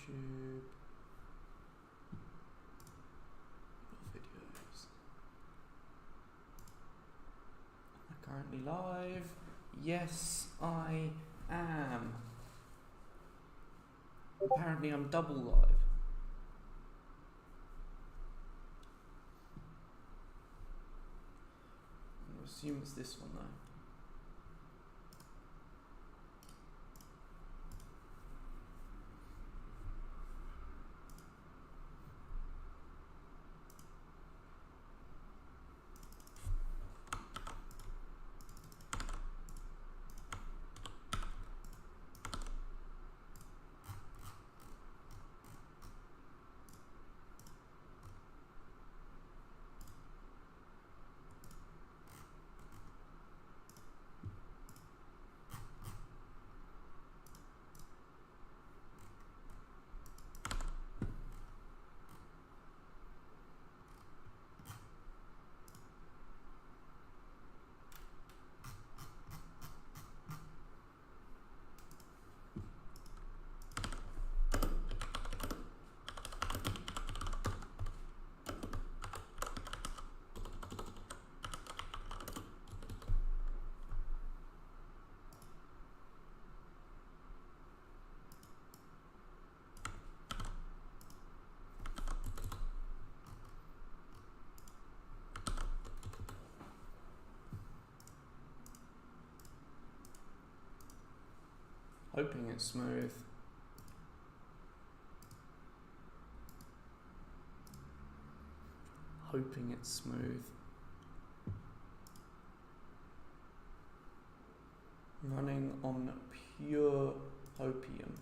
YouTube. Videos. Am I currently live? Yes, I am. Apparently I'm double live. I'm going to assume it's this one though. Hoping it's smooth. Hoping it's smooth. Running on pure opium.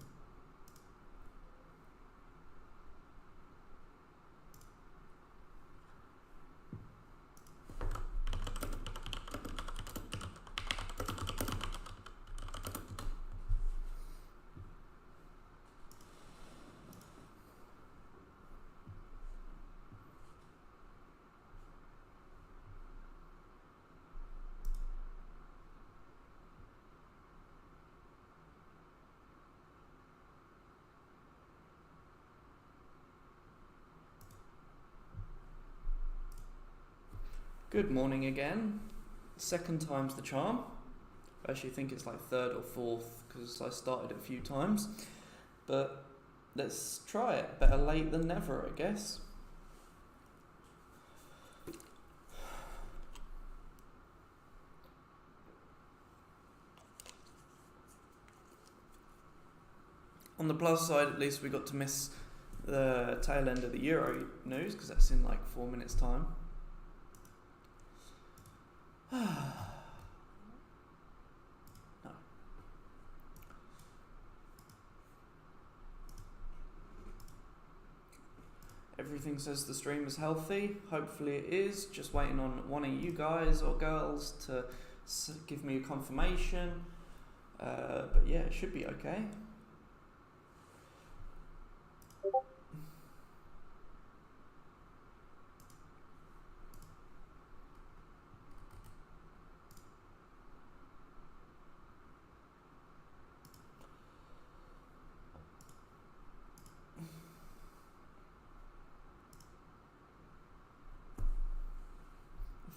Good morning again. Second time's the charm. I actually think it's like third or fourth because I started a few times. But let's try it. Better late than never, I guess. On the plus side, at least we got to miss the tail end of the Euro news because that's in like 4 minutes' time. No. Everything says the stream is healthy. Hopefully it is. Just waiting on one of you guys or girls to give me a confirmation. But yeah, it should be okay.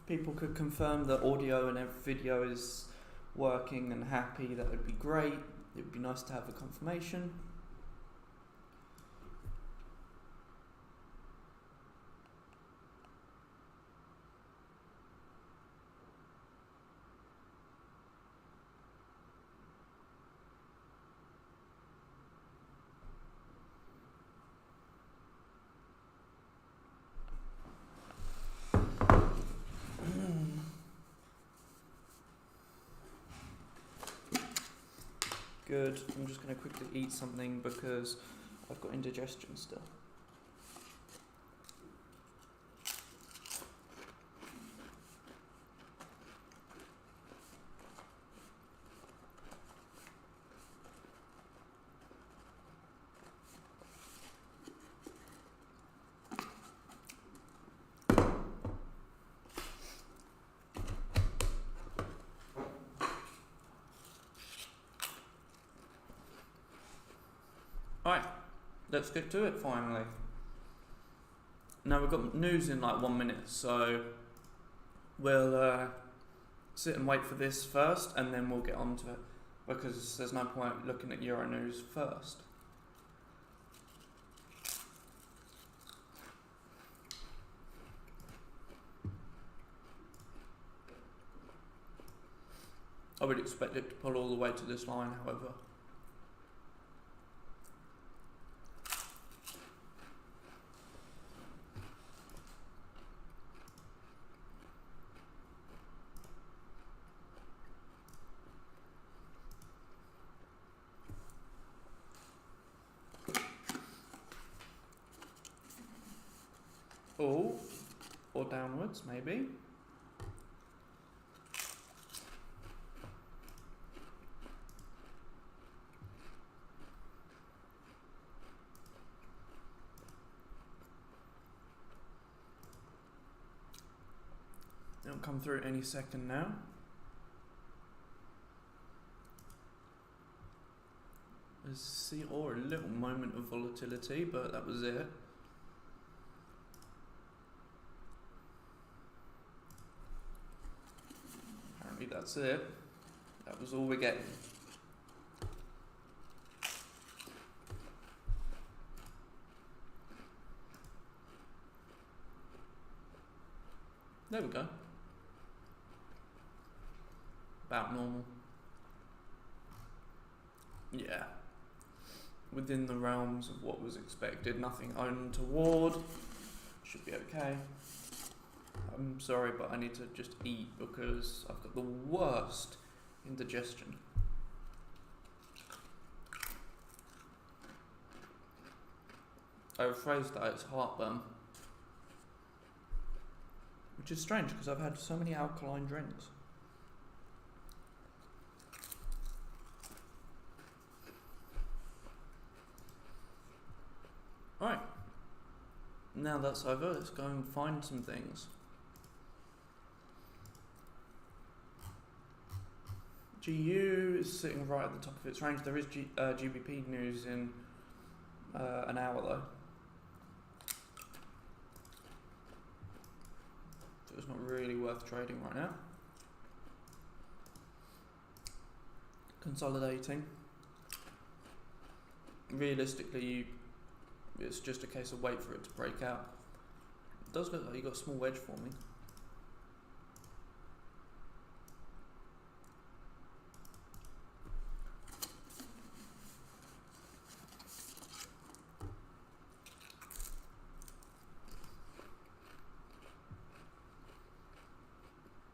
People could confirm that audio and every video is working and happy, that would be great. It would be nice to have a confirmation. Good. I'm just going to quickly eat something because I've got indigestion still. let's get to it finally. Now we've got news in like 1 minute, so we'll sit and wait for this first, and then we'll get on to it, because there's no point looking at Euro news first. I would expect it to pull all the way to this line, however. Or downwards, maybe. It'll come through any second now. Or a little moment of volatility, but that was it. Apparently that's it. That was all we're getting. There we go. About normal. Yeah. Within the realms of what was expected. Nothing untoward. Should be okay. I'm sorry, but I need to just eat because I've got the worst indigestion. I rephrased that, it's heartburn. Which is strange because I've had so many alkaline drinks. Right. Now that's over, let's go and find some things. GU is sitting right at the top of its range. There is GBP news in an hour though. So it's not really worth trading right now. Consolidating. Realistically, it's just a case of wait for it to break out. It does look like you got a small wedge forming.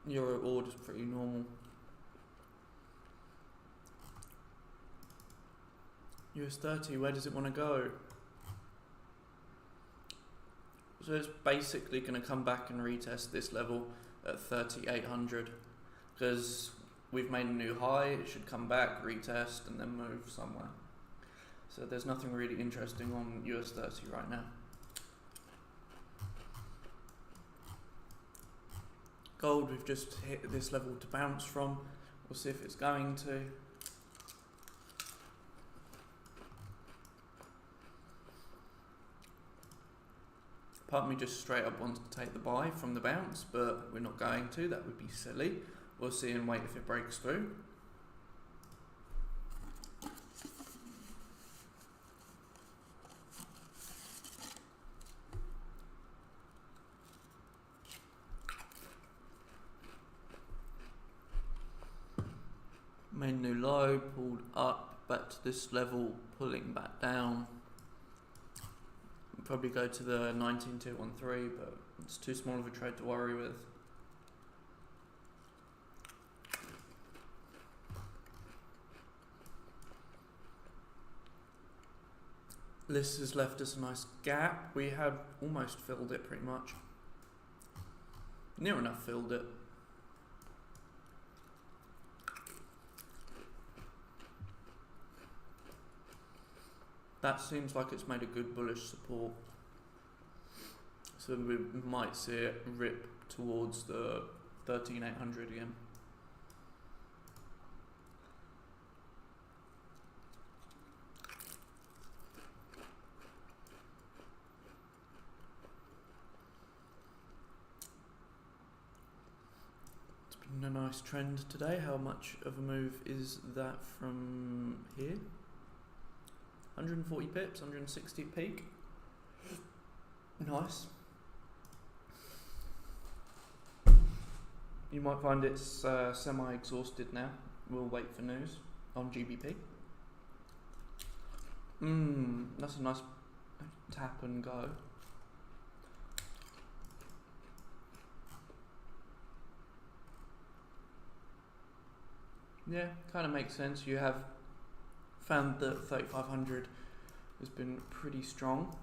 Euro order's pretty normal. US 30, where does it want to go? So it's basically going to come back and retest this level at 3,800 because we've made a new high. It should come back, retest, and then move somewhere. So there's nothing really interesting on US 30 right now. Gold, we've just hit this level to bounce from. We'll see if it's going to. Part of me just straight up wants to take the buy from the bounce, but we're not going to. That would be silly. We'll see and wait if it breaks through. Made new low, pulled up, back to this level, pulling back down. Probably go to the 19213, but it's too small of a trade to worry with. This has left us a nice gap. We had almost filled it pretty much. Near enough filled it. That seems like it's made a good bullish support. So we might see it rip towards the 13,800 again. nice trend today. How much of a move is that from here? 140 pips, 160 peak. Nice. You might find it's semi-exhausted now. We'll wait for news on GBP. That's a nice tap and go. Yeah, kind of makes sense. You have found that 3500 has been pretty strong.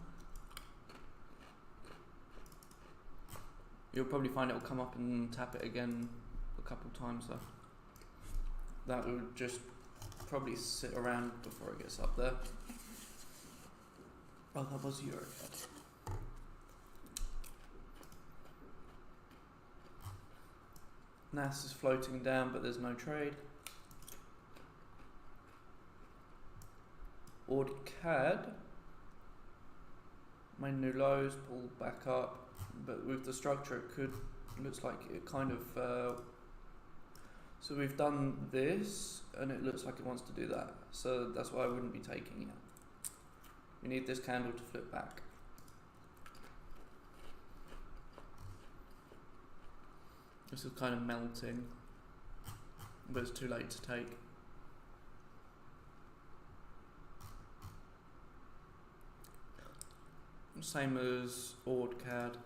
You'll probably find it will come up and tap it again a couple times though. That will just probably sit around before it gets up there. Oh, that was Euro. NAS is floating down, but there's no trade. Ord CAD, my new lows pull back up, but with the structure looks like it kind of, so we've done this and it looks like it wants to do that, so that's why I wouldn't be taking it. You need this candle to flip back. This is kind of melting, but it's too late to take. Same as Ord CAD.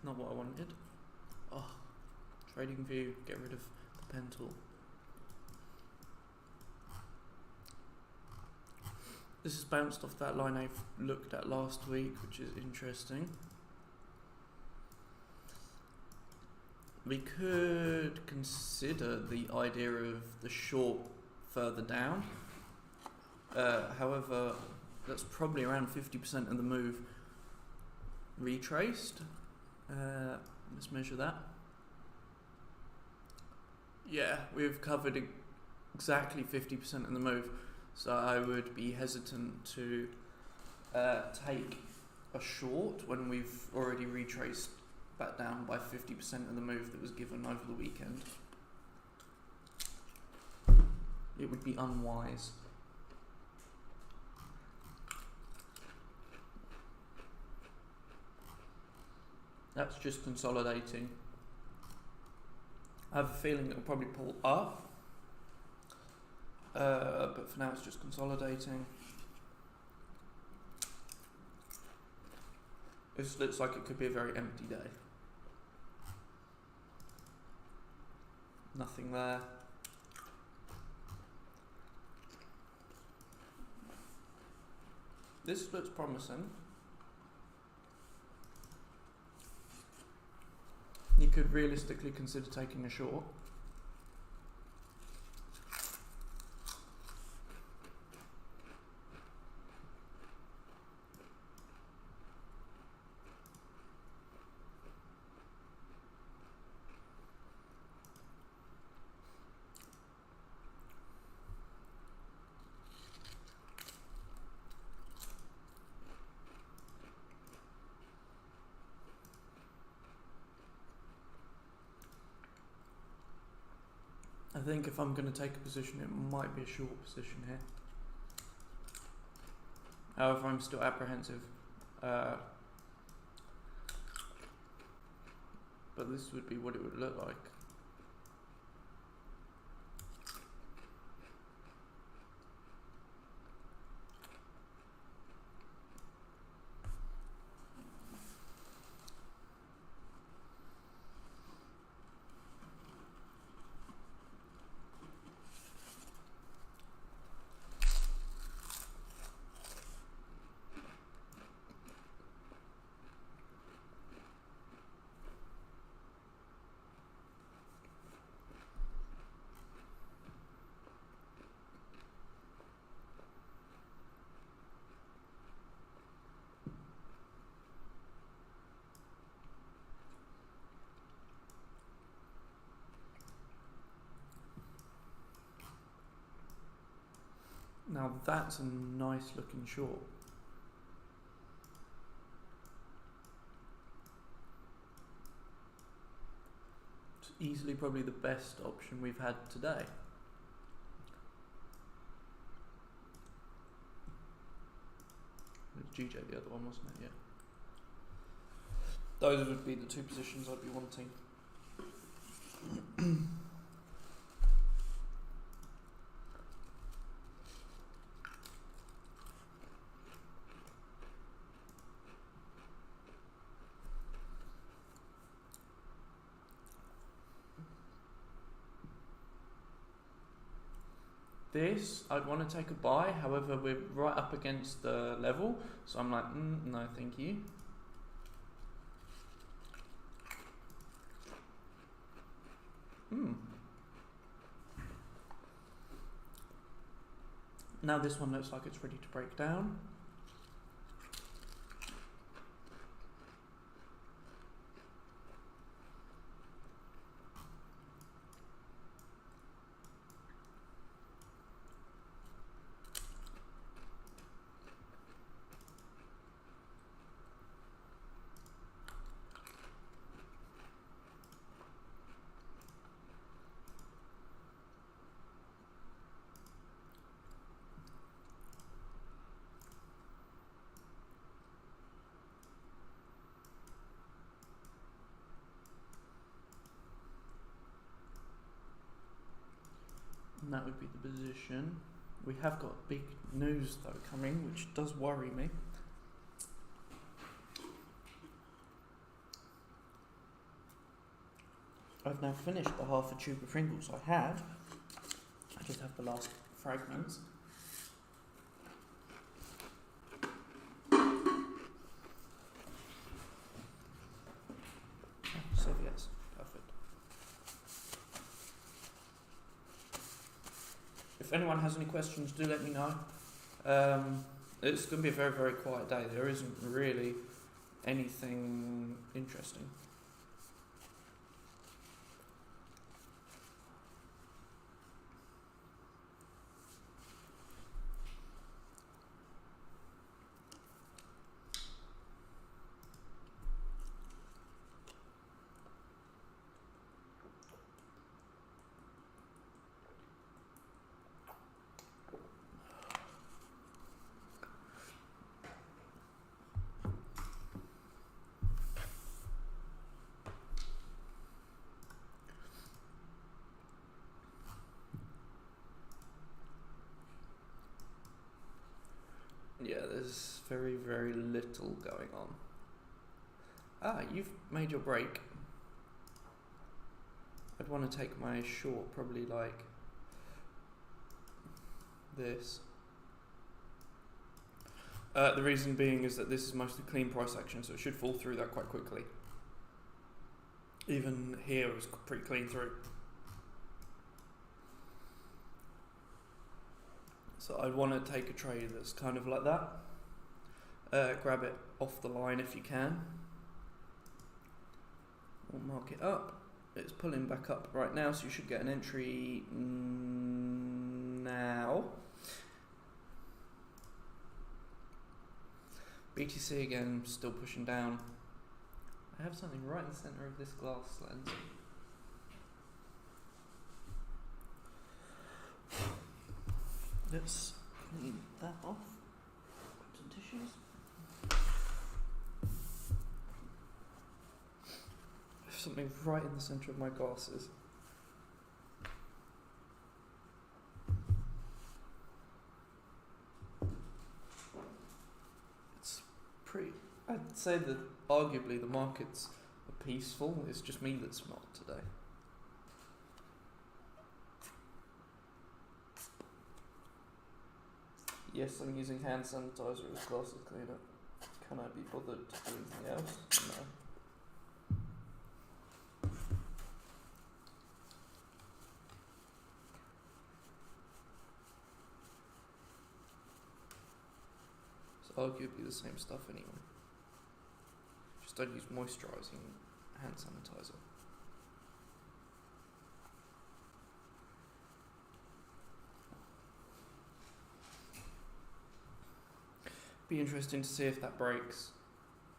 Not what I wanted. Oh, trading view, get rid of the pen tool. This has bounced off that line I've looked at last week, which is interesting. We could consider the idea of the short further down. However, that's probably around 50% of the move retraced. Let's measure that. Yeah, we've covered exactly 50% of the move. So I would be hesitant to take a short when we've already retraced back down by 50% of the move that was given over the weekend. It would be unwise. That's just consolidating. I have a feeling it'll probably pull up. But for now it's just consolidating. This looks like it could be a very empty day. Nothing there. This looks promising. You could realistically consider taking a short. I think if I'm going to take a position, it might be a short position here. However, I'm still apprehensive. But this would be what it would look like. Now that's a nice looking short. It's easily probably the best option we've had today. GJ the other one, wasn't it? Yeah. Those would be the two positions I'd be wanting. This, I'd want to take a buy, however we're right up against the level, so I'm like, no thank you. Now this one looks like it's ready to break down. And that would be the position. We have got big news though coming, which does worry me. I've now finished the half a tube of Pringles I had. I just have the last fragments. So yes, perfect. If anyone has any questions, do let me know. It's going to be a very, very quiet day. There isn't really anything interesting. Yeah, there's very, very little going on. Ah, you've made your break. I'd want to take my short, probably like this. The reason being is that this is mostly clean price action, so it should fall through that quite quickly. Even here it was pretty clean through. So I'd want to take a trade that's kind of like that. Grab it off the line if you can. We'll mark it up. It's pulling back up right now, so you should get an entry now. BTC again, still pushing down. I have something right in the center of this glass lens. Let's clean that off. Grab some tissues. There's something right in the centre of my glasses. It's pretty. I'd say that arguably the markets are peaceful. It's just me that's not today. Yes, I'm using hand sanitizer as glasses cleaner. Can I be bothered to do anything else? No. It's arguably the same stuff anyway. Just don't use moisturising hand sanitizer. Be interesting to see if that breaks.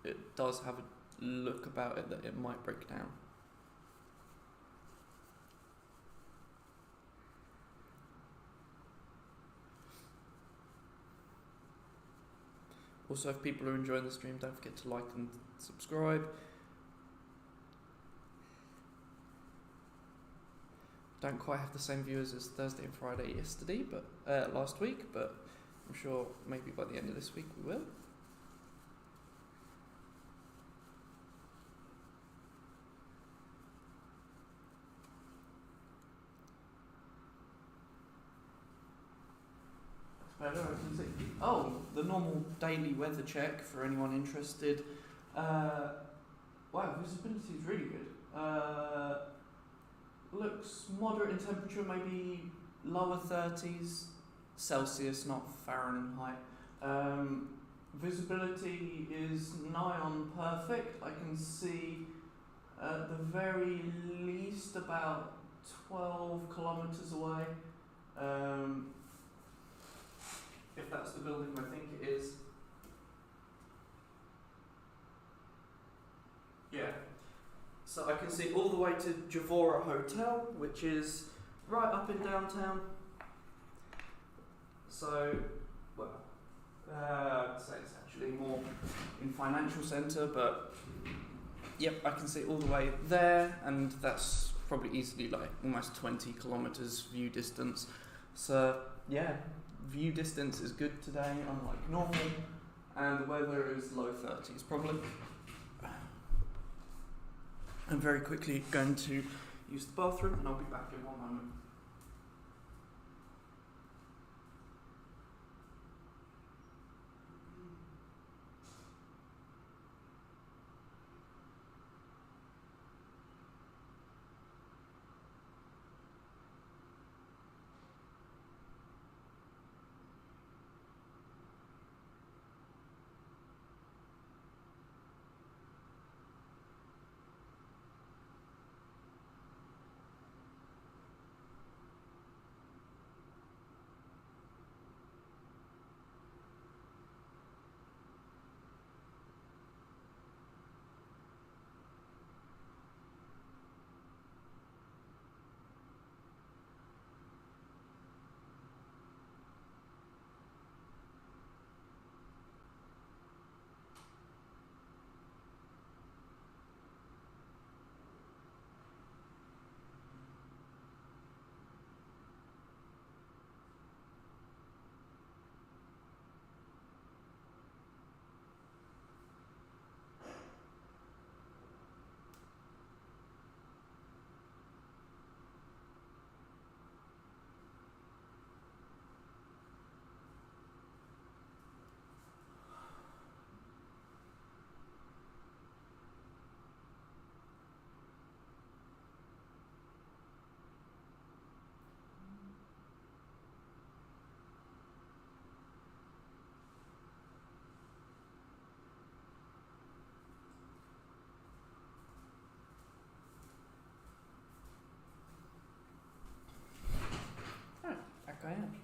It does have a look about it that it might break down. Also, if people are enjoying the stream, don't forget to like and subscribe. Don't quite have the same viewers as Thursday and Friday last week, but I'm sure maybe by the end of this week we will. That's better, I can see. Oh, the normal daily weather check for anyone interested. Wow, visibility is really good. Looks moderate in temperature, maybe lower 30s Celsius, not Fahrenheit. Visibility is nigh on perfect. I can see at the very least about 12 kilometres away. If that's the building I think it is. Yeah. So I can see all the way to Javora Hotel, which is right up in downtown. So, well, I'd say it's actually more in financial centre, but yep, I can see all the way there, and that's probably easily like almost 20 kilometres view distance. So yeah, view distance is good today, unlike normal, and the weather is low 30s probably. I'm very quickly going to use the bathroom, and I'll be back in one moment. I am.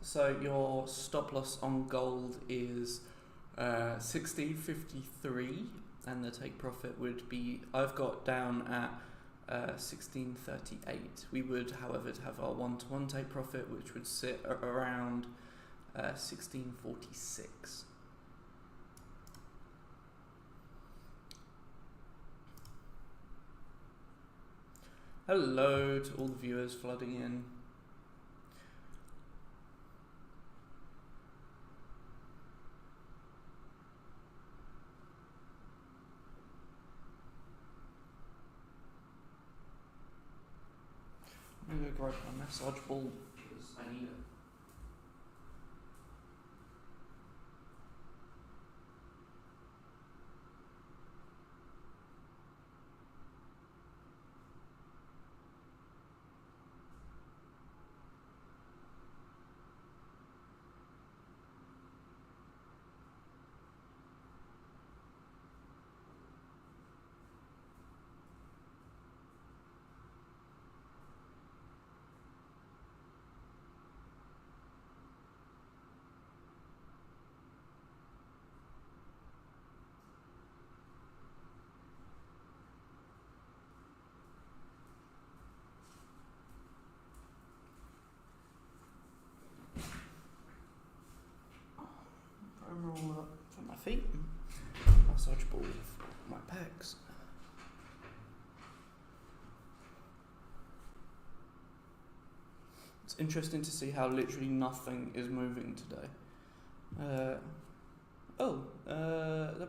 So your stop loss on gold is 16.53, and the take profit would be, I've got down at 16.38. We would, however, have our one-to-one take profit, which would sit around 16.46. Hello to all the viewers flooding in. I'm going to grab my massage ball because I need it. It's interesting to see how literally nothing is moving today. That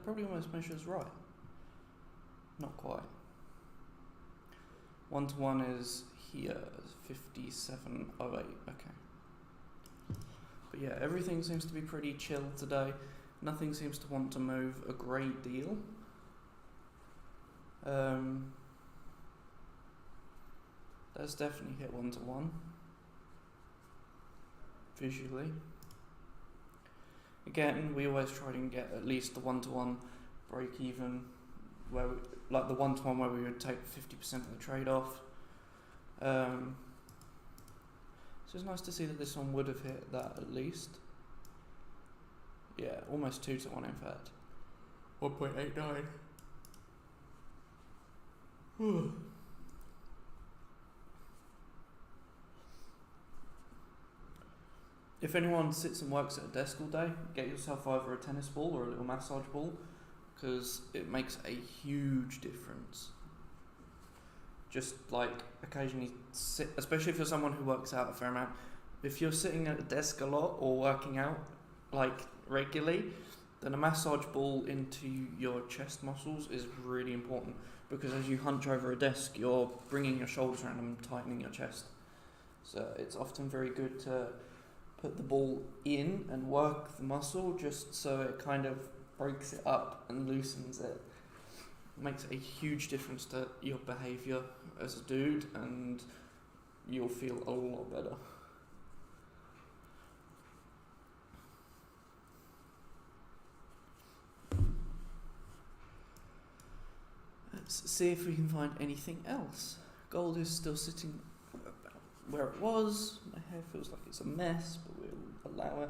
probably almost measures right. Not quite. 1-to-1 is here, 57.08. Okay. But yeah, everything seems to be pretty chill today. Nothing seems to want to move a great deal. That's definitely hit 1-to-1 visually. Again, we always try and get at least the 1-to-1 break even, where like the 1-to-1 where we would take 50% of the trade off. So it's nice to see that this one would have hit that at least. Yeah, almost 2-to-1 in fact. 1.89. If anyone sits and works at a desk all day, get yourself either a tennis ball or a little massage ball, because it makes a huge difference. Just like occasionally sit, especially if you're someone who works out a fair amount, if you're sitting at a desk a lot or working out like regularly, then a massage ball into your chest muscles is really important, because as you hunch over a desk, you're bringing your shoulders around and tightening your chest. So it's often very good to put the ball in and work the muscle just so it kind of breaks it up and loosens it. It makes a huge difference to your behaviour as a dude, and you'll feel a lot better. Let's see if we can find anything else. Gold is still sitting about where it was. My hair feels like it's a mess, but we'll allow it.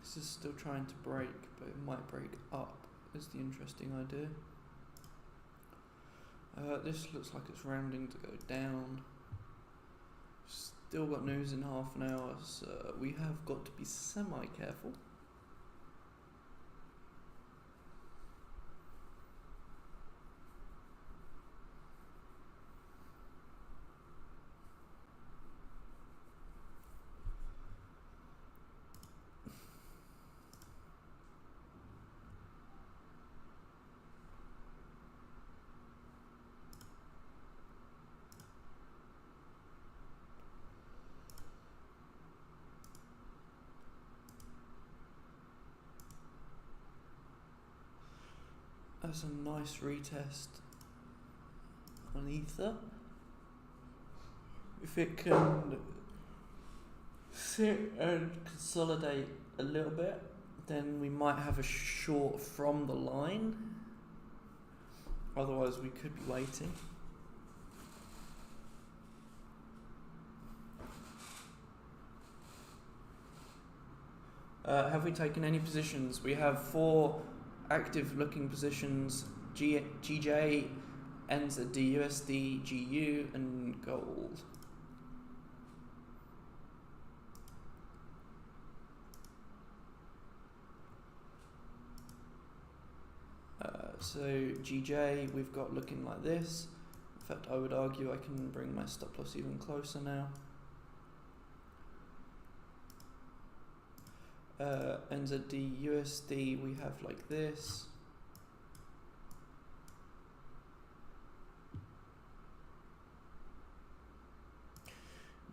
This is still trying to break, but it might break up, is the interesting idea. This looks like it's rounding to go down. Still got news in half an hour, so we have got to be semi-careful. That's a nice retest on Ether. If it can sit and consolidate a little bit, then we might have a short from the line. Otherwise we could be waiting. Have we taken any positions? We have 4 active looking positions: GJ, NZD, USD, GU, and gold. So GJ we've got looking like this. In fact, I would argue I can bring my stop loss even closer now. NZD, USD we have like this.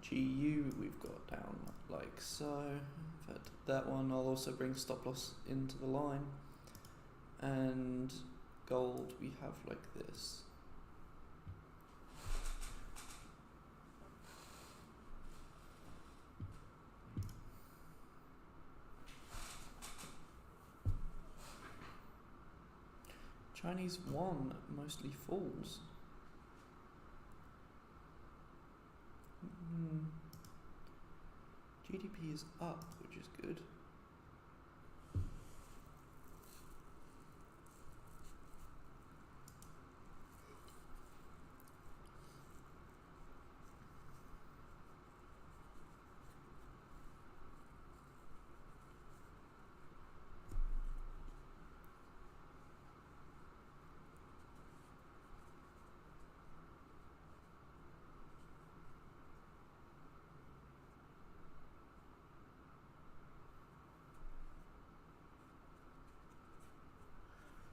GU we've got down like so. In fact, that one I'll also bring stop loss into the line. And gold we have like this. Chinese yuan mostly falls. GDP is up, which is good.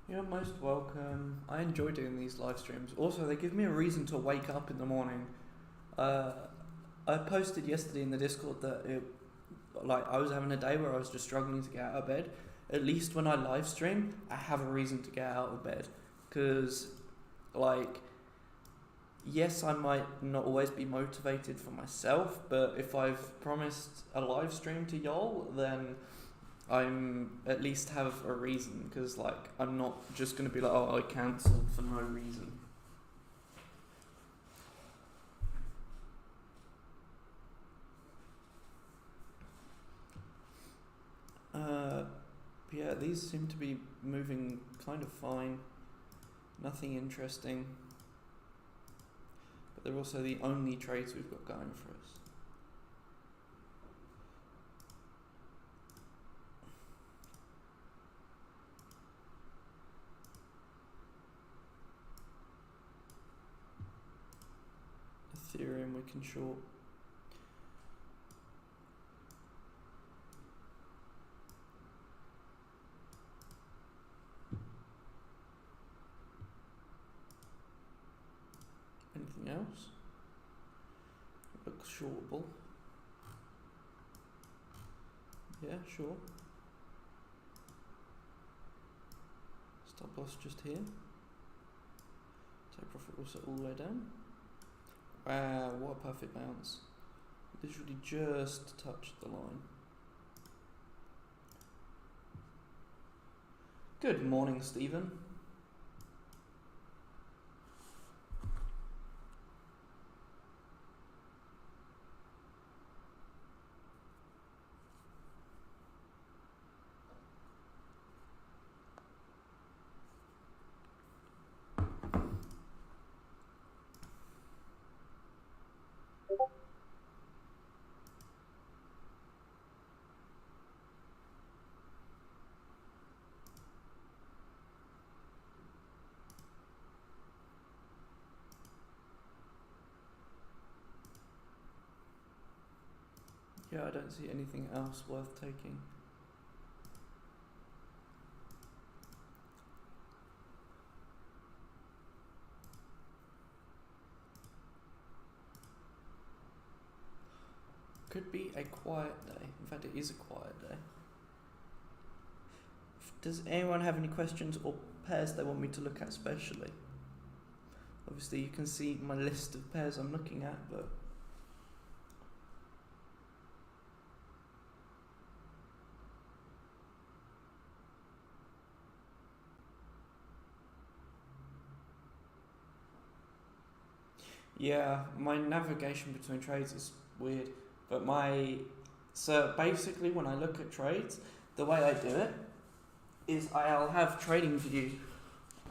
You're most welcome. I enjoy doing these live streams. Also, they give me a reason to wake up in the morning. I posted yesterday in the Discord that I was having a day where I was just struggling to get out of bed. At least when I live stream, I have a reason to get out of bed. Because, yes, I might not always be motivated for myself, but if I've promised a live stream to y'all, then I'm at least have a reason. Because, I'm not just going to be like, oh, I cancelled for no reason. Yeah, these seem to be moving kind of fine. Nothing interesting. But they're also the only trades we've got going for us. Ethereum we can short. Anything else? Looks shortable. Yeah, sure. Stop loss just here. Take profit also all the way down. Wow, what a perfect bounce. Literally just touched the line. Good morning, Stephen. Yeah, I don't see anything else worth taking. Could be a quiet day. In fact, it is a quiet day. Does anyone have any questions or pairs they want me to look at specially? Obviously, you can see my list of pairs I'm looking at, but... Yeah, my navigation between trades is weird, but so basically when I look at trades, the way I do it is I'll have TradingView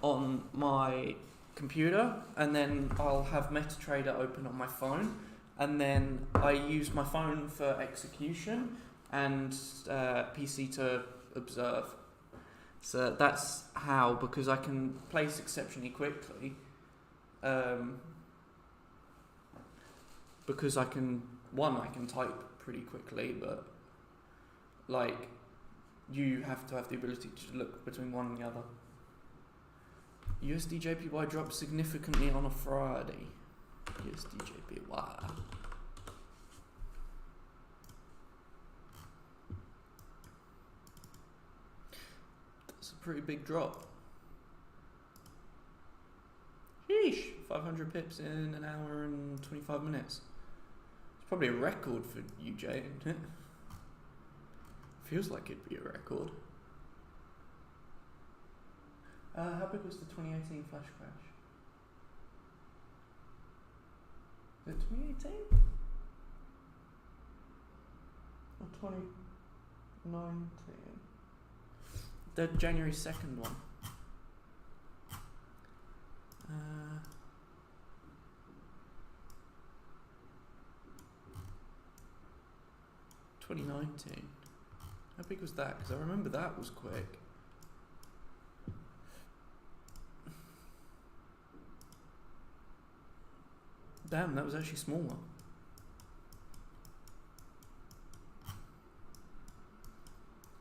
on my computer, and then I'll have MetaTrader open on my phone, and then I use my phone for execution and PC to observe. So that's how, because I can place exceptionally quickly. Because I can type pretty quickly, but you have to have the ability to look between one and the other. USD JPY dropped significantly on a Friday. USD JPY. That's a pretty big drop. Sheesh, 500 pips in an hour and 25 minutes. It's probably a record for UJ, isn't it? Feels like it'd be a record. How big was the 2018 flash crash? Is it 2018? Or 2019? The January 2nd one. 2019. How big was that? Because I remember that was quick. Damn, that was actually smaller.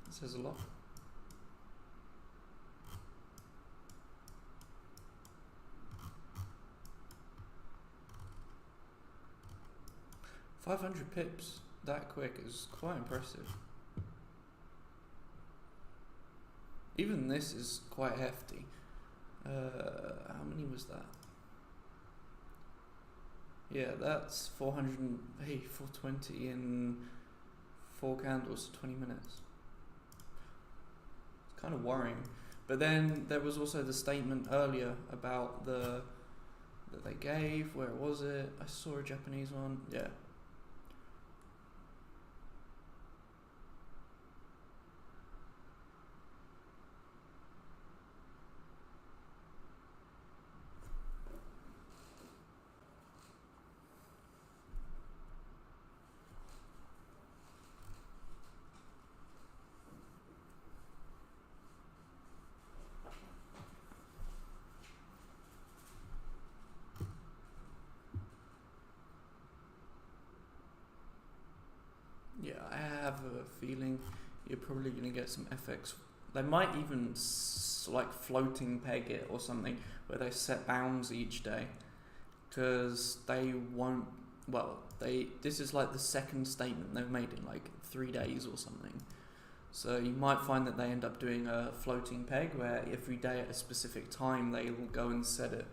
That says a lot. 500 pips that quick is quite impressive. Even this is quite hefty. How many was that? Yeah, that's 420 in 4 candles, 20 minutes. It's kind of worrying. But then there was also the statement earlier about that they gave. Where was it? I saw a Japanese one. Yeah. Yeah, I have a feeling you're probably going to get some FX. They might even like floating peg it or something where they set bounds each day, because they won't. Well, this is like the second statement they've made in like 3 days or something. So you might find that they end up doing a floating peg where every day at a specific time they will go and set it,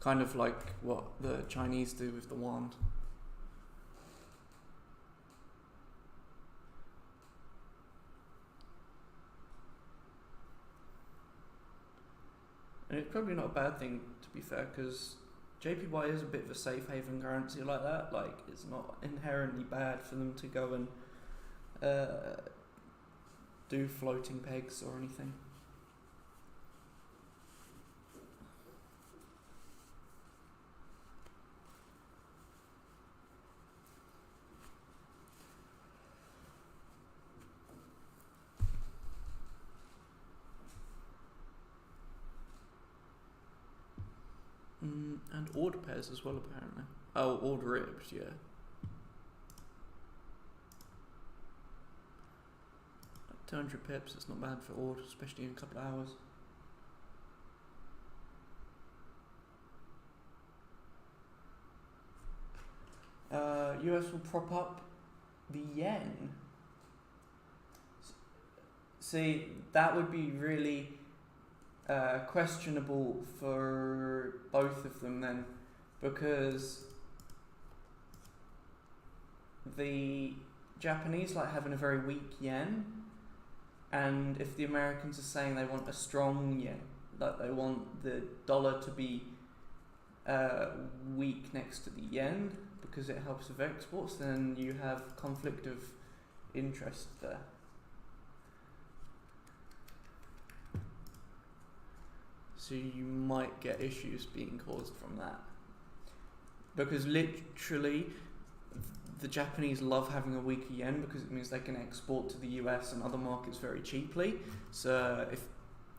kind of like what the Chinese do with the wand. And it's probably not a bad thing, to be fair, because JPY is a bit of a safe haven currency like that. Like, it's not inherently bad for them to go and do floating pegs or anything. And order pairs as well, apparently. Oh, order ripped, yeah. 200 pips, it's not bad for order, especially in a couple of hours. US will prop up the yen. See, that would be really questionable for both of them then, because the Japanese like having a very weak yen, and if the Americans are saying they want a strong yen, like they want the dollar to be weak next to the yen because it helps with exports, then you have conflict of interest there. So you might get issues being caused from that. Because literally, the Japanese love having a weaker yen because it means they can export to the US and other markets very cheaply. So if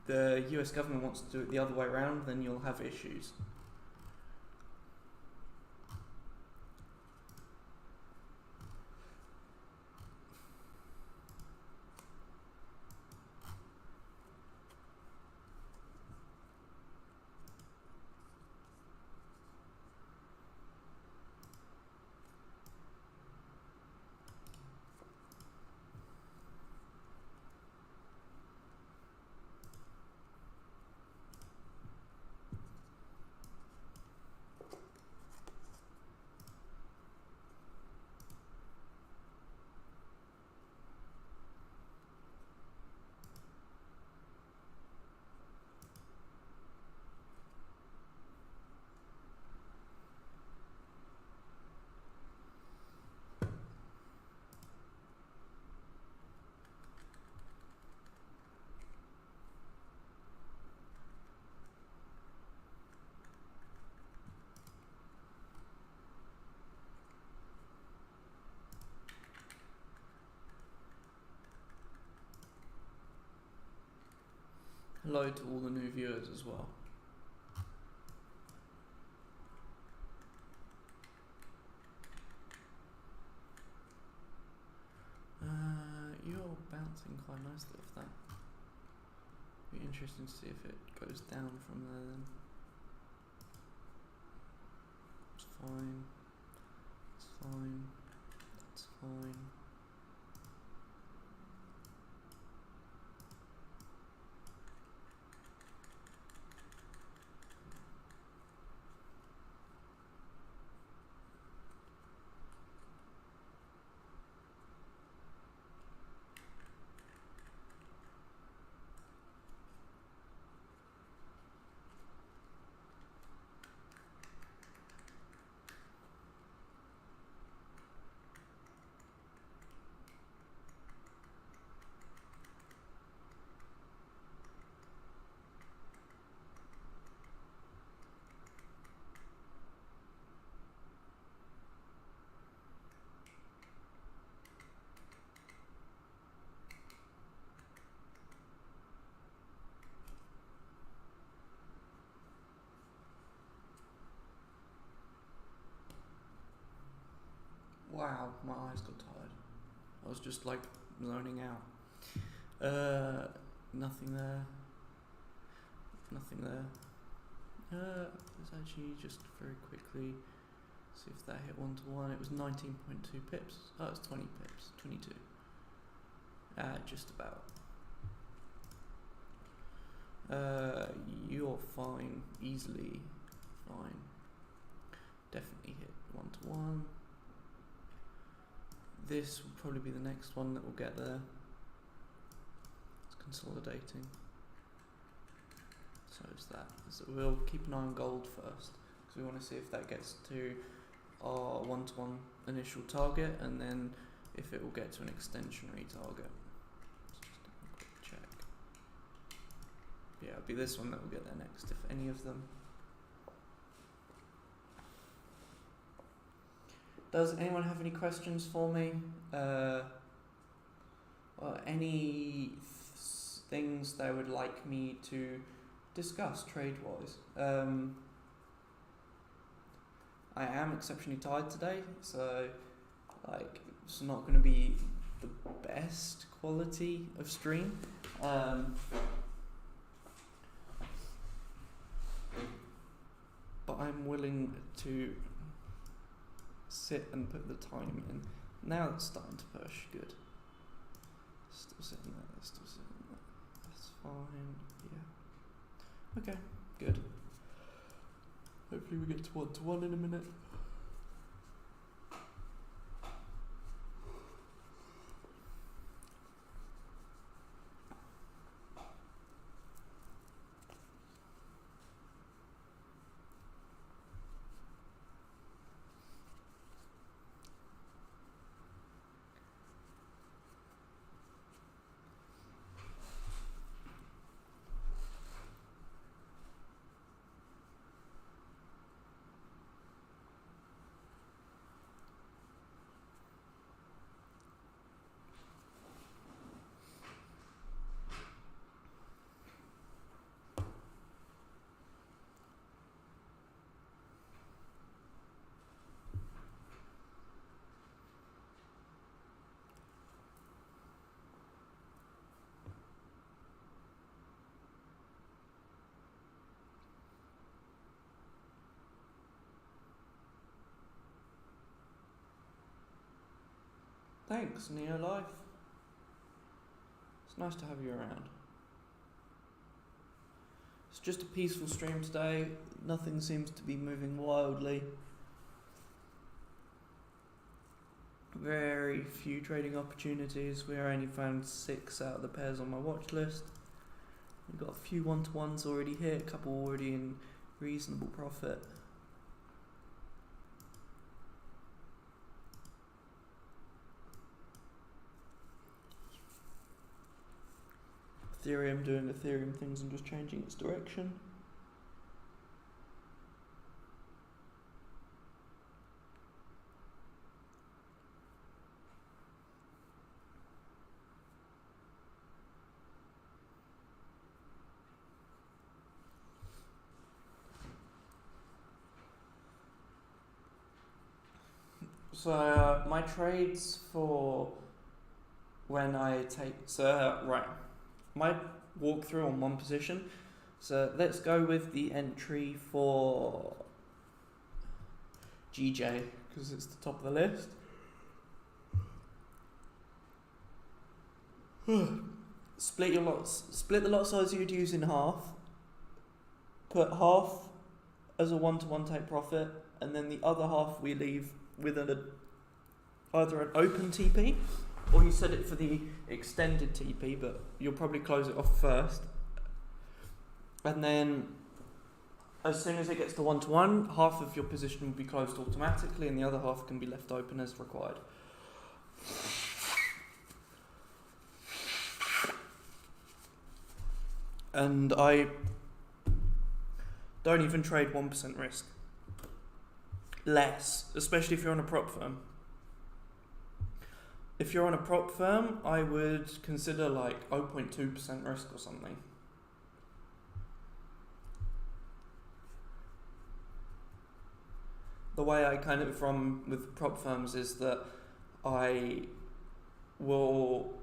the US government wants to do it the other way around, then you'll have issues. Hello to all the new viewers as well. You're bouncing quite nicely off that. Be interesting to see if it goes down from there then. It's fine. It's fine. fine. Wow, my eyes got tired. I was just like zoning out. Nothing there. Nothing there. Let's actually just very quickly see if that hit 1-to-1. It was 19.2 pips. Oh, it's 20 pips. 22. Just about. You're fine. Easily fine. Definitely hit 1-to-1. This will probably be the next one that will get there. It's consolidating. So is that. So we'll keep an eye on gold first, because we want to see if that gets to our 1-to-1 initial target, and then if it will get to an extensionary target. Let's just have a quick check. Yeah, it'll be this one that will get there next, if any of them. Does anyone have any questions for me? Or any things they would like me to discuss trade-wise? I am exceptionally tired today, so like it's not going to be the best quality of stream. But I'm willing to sit and put the time in. Now it's starting to push. Good. Still sitting there. Still sitting there. That's fine. Yeah. Okay. Good. Hopefully we get to 1-to-1 in a minute. Thanks, Neo Life. It's nice to have you around. It's just a peaceful stream today. Nothing seems to be moving wildly. Very few trading opportunities. We only found 6 out of the pairs on my watch list. We've got a few 1-to-1s already hit, a couple already in reasonable profit. Ethereum doing Ethereum things and just changing its direction. So my trades for when I take, right, my walkthrough on one position. So let's go with the entry for GJ because it's the top of the list. Split your lots. Split the lot size you'd use in half. Put half as a 1-to-1 take profit, and then the other half we leave with either an open TP, or you set it for the extended TP, but you'll probably close it off first. And then, as soon as it gets to 1-to-1, half of your position will be closed automatically, and the other half can be left open as required. And I don't even trade 1% risk. Less, especially if you're on a prop firm. If you're on a prop firm, I would consider like 0.2% risk or something. The way I kind of run with prop firms is that I will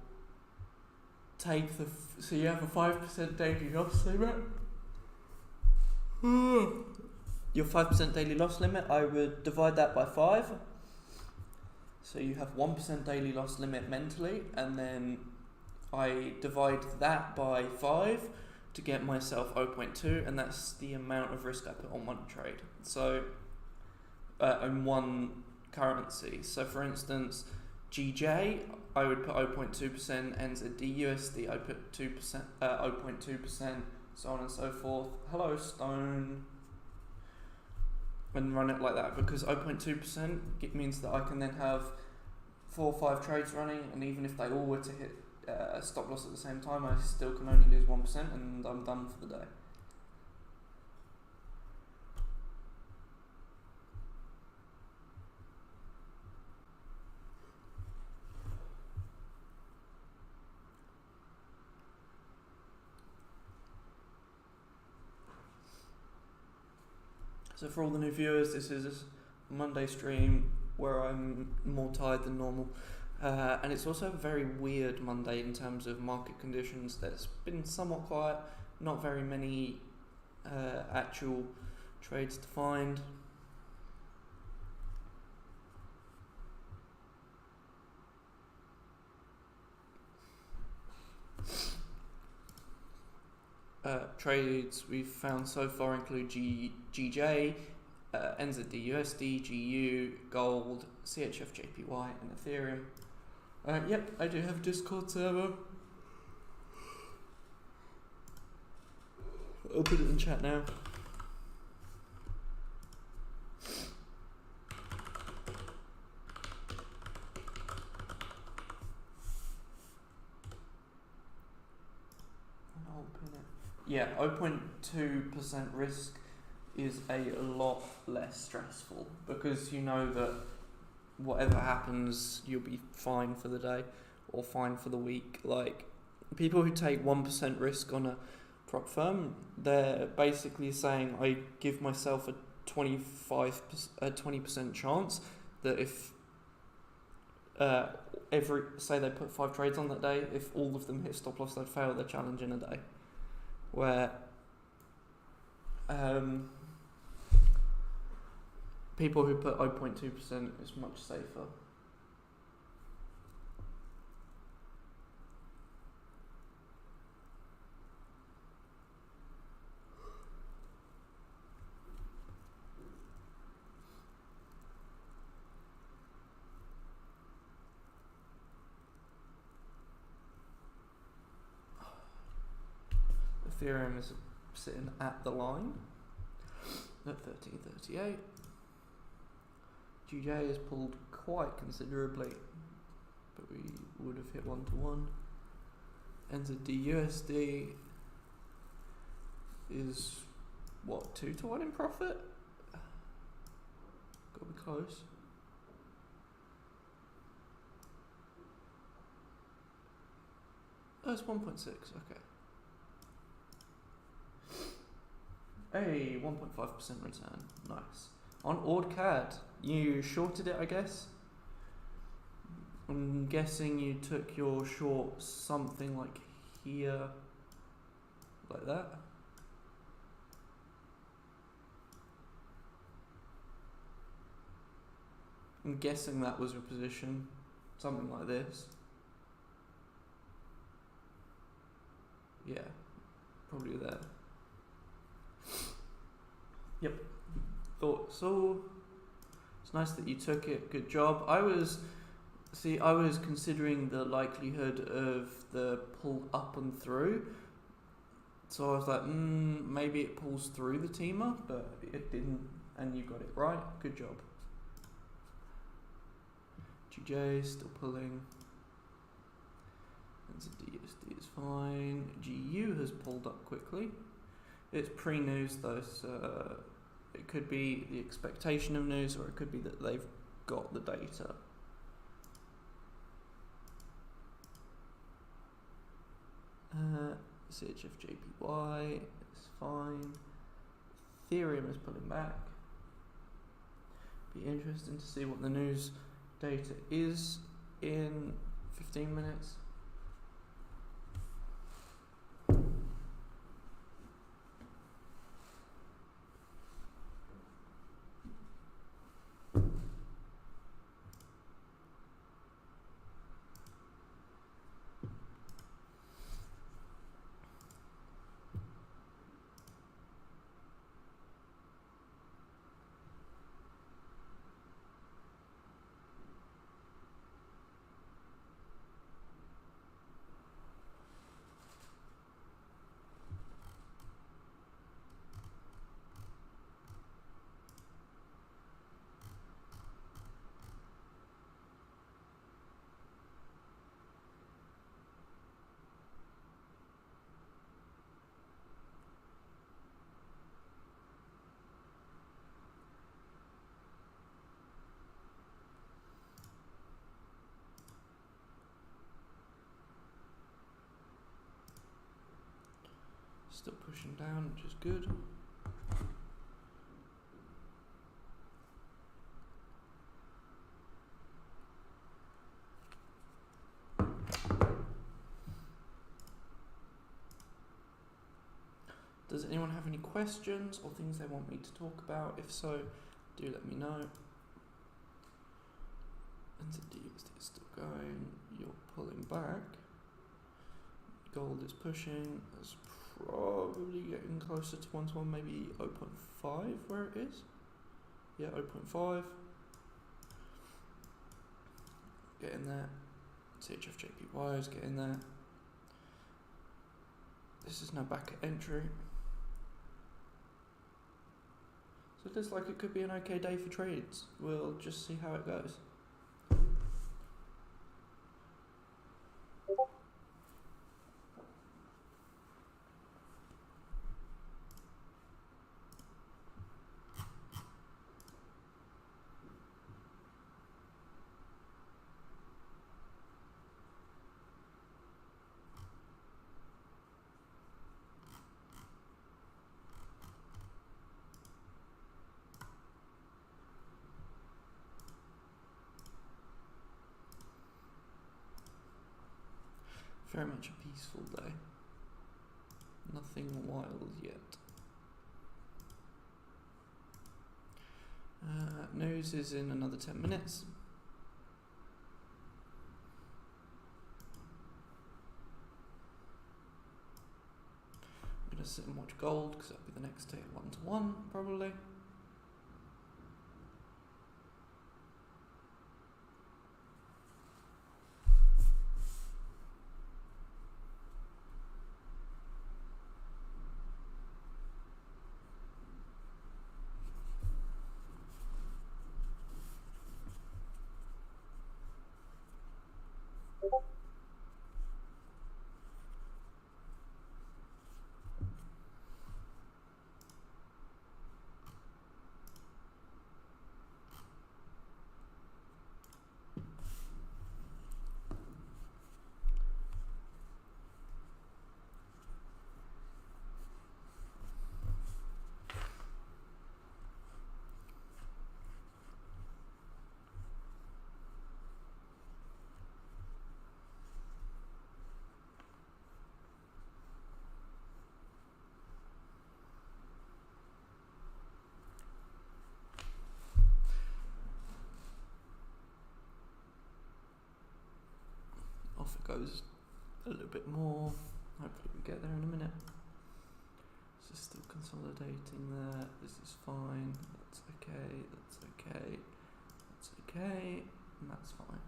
take so you have a 5% daily loss limit. Your 5% daily loss limit, I would divide that by 5. So you have 1% daily loss limit mentally, and then I divide that by 5 to get myself 0.2, and that's the amount of risk I put on one trade. So, on one currency. So for instance, GJ, I would put 0.2%, NZD/USD, I put 2%, 0.2%, so on and so forth. Hello, Stone. And run it like that, because 0.2% it means that I can then have 4 or 5 trades running, and even if they all were to hit a stop loss at the same time, I still can only lose 1%, and I'm done for the day. So for all the new viewers, this is a Monday stream where I'm more tired than normal. And it's also a very weird Monday in terms of market conditions. There's been somewhat quiet, not very many actual trades to find. Trades we've found so far include GJ, NZD/USD, GU, Gold, CHF/JPY, and Ethereum. Yep, I do have a Discord server. I'll put it in chat now. Yeah, 0.2% risk is a lot less stressful, because you know that whatever happens, you'll be fine for the day or fine for the week. Like, people who take 1% risk on a prop firm, they're basically saying, I give myself a 20% chance that if say they put 5 trades on that day, if all of them hit stop loss, they'd fail their challenge in a day. Where people who put 0.2% is much safer. Ethereum is sitting at the line at 1338. GJ has pulled quite considerably, but we would have hit 1-to-1. NZD/USD is what, 2-to-1 in profit? Gotta be close. Oh, it's 1.6, okay. Hey, 1.5% return, nice. On OrdCAD, you shorted it, I guess? I'm guessing you took your short something like here, like that? I'm guessing that was your position, something like this. Yeah, probably there. Yep. Thought so. It's nice that you took it. Good job. I was considering the likelihood of the pull up and through. So I was like, maybe it pulls through the teamer, but it didn't, and you got it right. Good job. GJ still pulling. DSD is fine. GU has pulled up quickly. It's pre-news though, so it could be the expectation of news, or it could be that they've got the data. CHFJPY is fine. Ethereum is pulling back. Be interesting to see what the news data is in 15 minutes. Still pushing down, which is good. Does anyone have any questions or things they want me to talk about? If so, do let me know. NZD is still going. You're pulling back. Gold is pushing. It's probably getting closer to 1-to-1, maybe 0.5 where it is. Yeah, 0.5. Getting there. CHFJPY is getting there. This is now back at entry. So it looks like it could be an okay day for trades. We'll just see how it goes. Very much a peaceful day. Nothing wild yet. News is in another 10 minutes. I'm going to sit and watch gold because that'll be the next day at 1-to-1 probably. Off it goes a little bit more. Hopefully we get there in a minute. This is still consolidating there. This is fine. That's okay. That's okay. That's okay. And that's fine.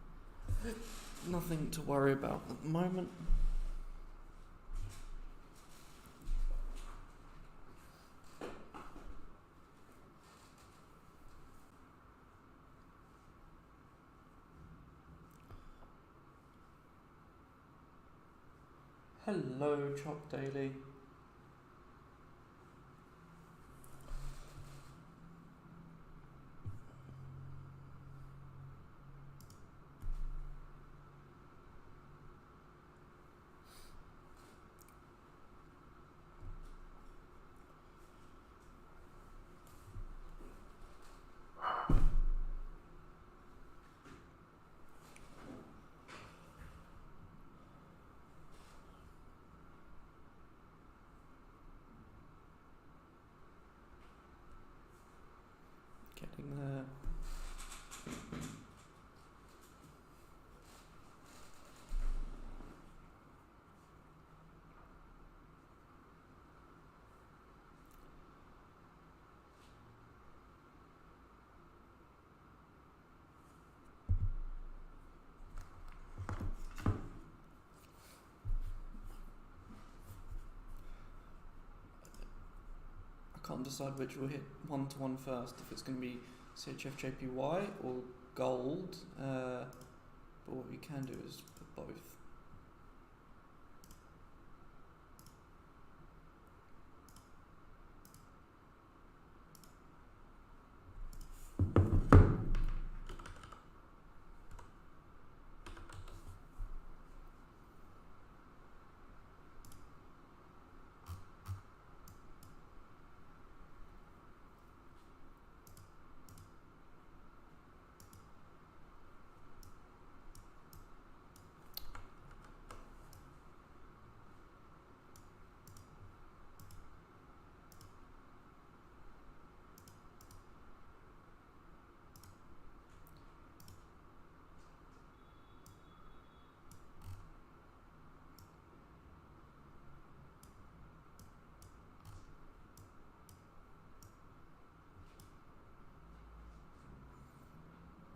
Nothing to worry about at the moment. Hello, Chop Daily. Getting there. I can't decide which will hit 1-to-1 first, if it's going to be CHF-JPY or gold, but what we can do is put both.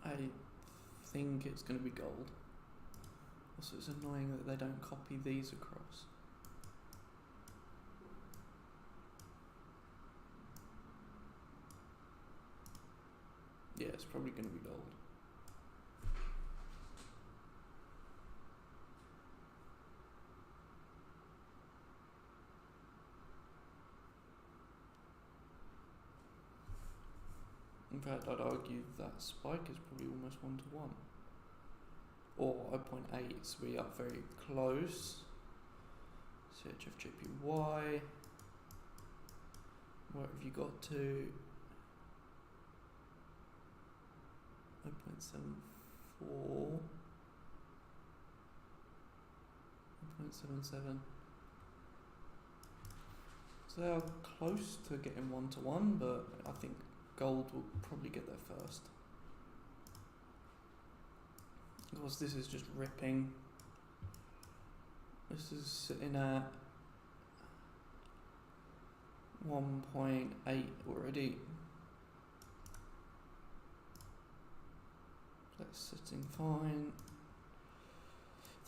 I think it's going to be gold. Also, it's annoying that they don't copy these across. Yeah, it's probably going to be gold. In fact, I'd argue that spike is probably almost 1-to-1. Or 0.8, so we are very close. CHF-JPY. What have you got to? 0.74. 0.77. So they are close to getting 1-to-1, but I think gold will probably get there first. Of course, this is just ripping. This is sitting at 1.8 already. That's sitting fine.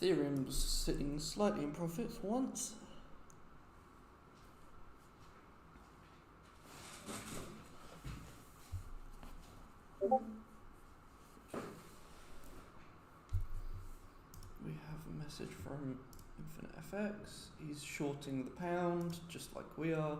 Ethereum's sitting slightly in profit for once. We have a message from Infinite FX. He's shorting the pound, just like we are.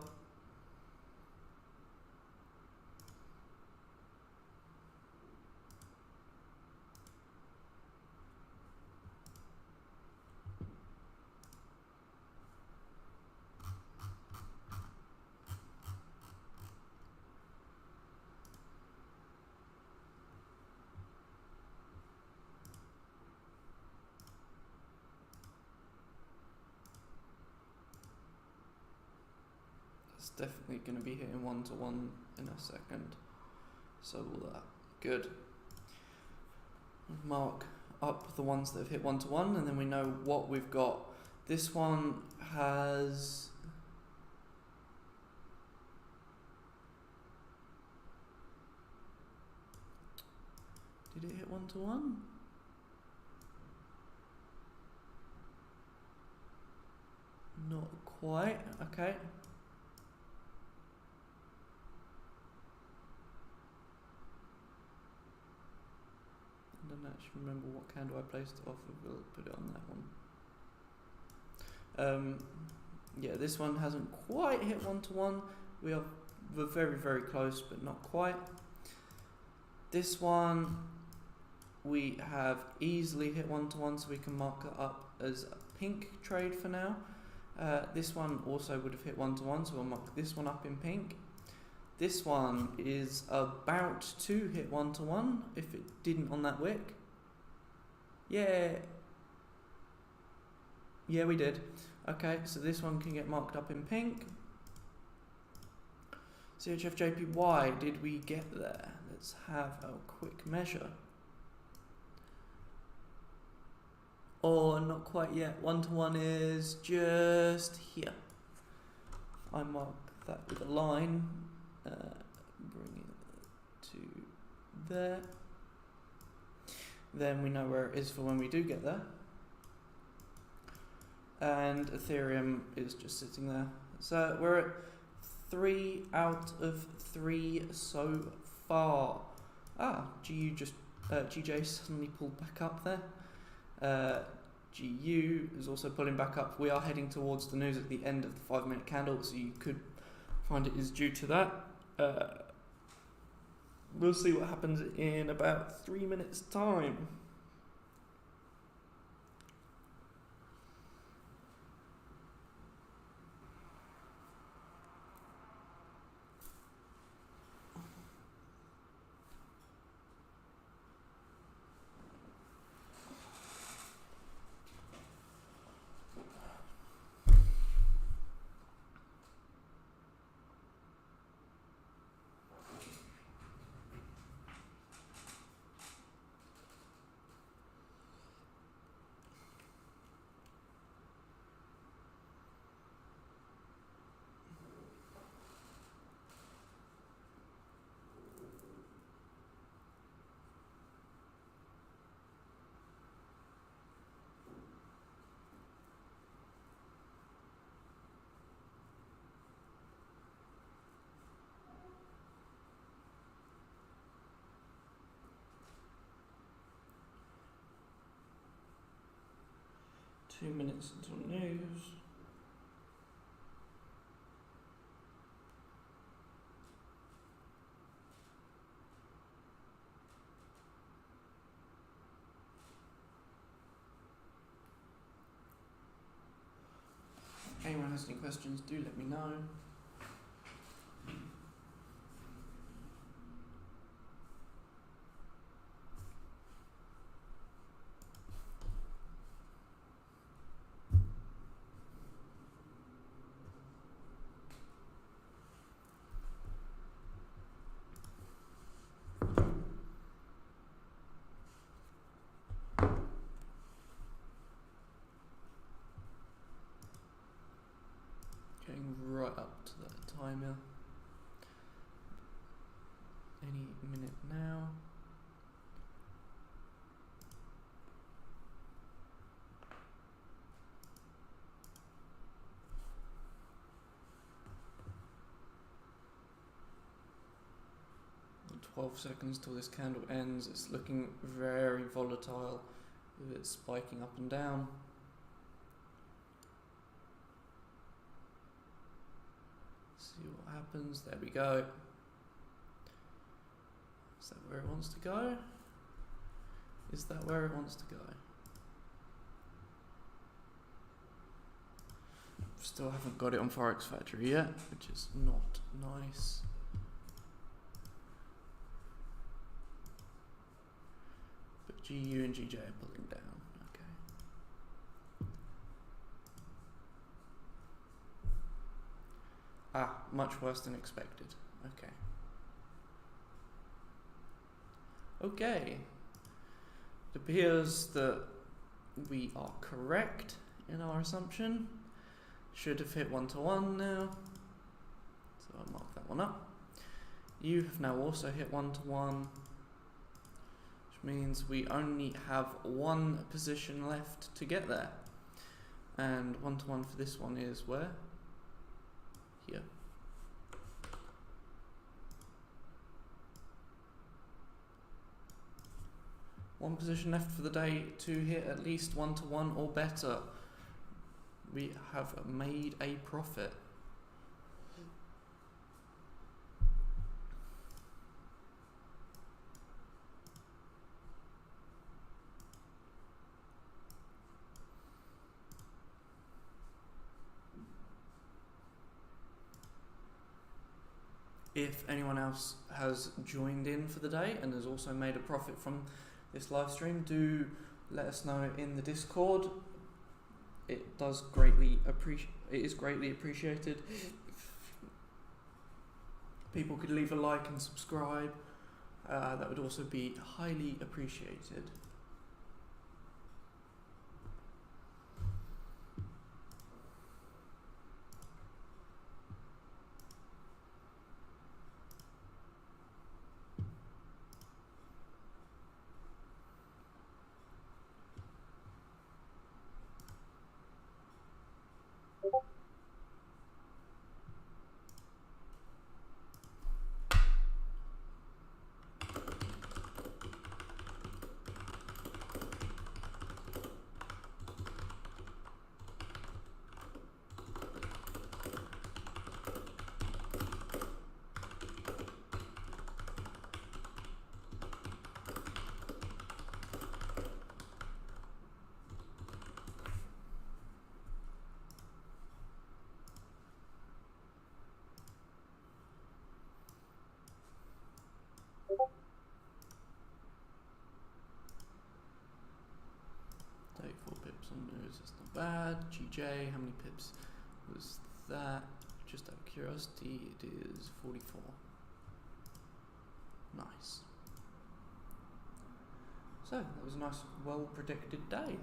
It's definitely going to be hitting 1-to-1 in a second. So will that. Good. Mark up the ones that have hit 1-to-1, and then we know what we've got This one has... Did it hit 1-to-1? Not quite, okay. I don't actually remember what candle I placed it off of, we'll put it on that one. Yeah, this one hasn't quite hit 1-to-1. We're very, very close, but not quite. This one, we have easily hit 1-to-1, so we can mark it up as a pink trade for now. This one also would have hit 1-to-1, so we'll mark this one up in pink. This one is about to hit 1-to-1 if it didn't on that wick. Yeah, we did. Okay, so this one can get marked up in pink. CHF why did we get there? Let's have a quick measure. Oh, not quite yet. 1-to-1 is just here. I mark that with a line, bring it to there. Then we know where it is for when we do get there. And Ethereum is just sitting there. So we're at 3 out of 3 so far. GJ suddenly pulled back up there. GU is also pulling back up. We are heading towards the news at the end of the 5-minute candle, so you could find it is due to that. We'll see what happens in about 3 minutes' time. Two minutes until news. If anyone has any questions, do let me know. Getting right up to that timer. Any minute now. And 12 seconds till this candle ends. It's looking very volatile with it spiking up and down. See what happens. There we go. Is that where it wants to go? Is that where it wants to go? Still haven't got it on Forex Factory yet, which is not nice. But GU and GJ are pulling down. Much worse than expected. Okay. It appears that we are correct in our assumption. Should have hit 1-to-1 now. So I'll mark that one up. You have now also hit 1-to-1, which means we only have one position left to get there. And 1-to-1 for this one is where? Here. One position left for the day to hit at least 1-to-1 or better. We have made a profit. If anyone else has joined in for the day and has also made a profit from this live stream, do let us know in the Discord. It is greatly appreciated. People could leave a like and subscribe. That would also be highly appreciated. That's not bad. GJ, how many pips was that? Just out of curiosity, it is 44. Nice. So, that was a nice, well-predicted day.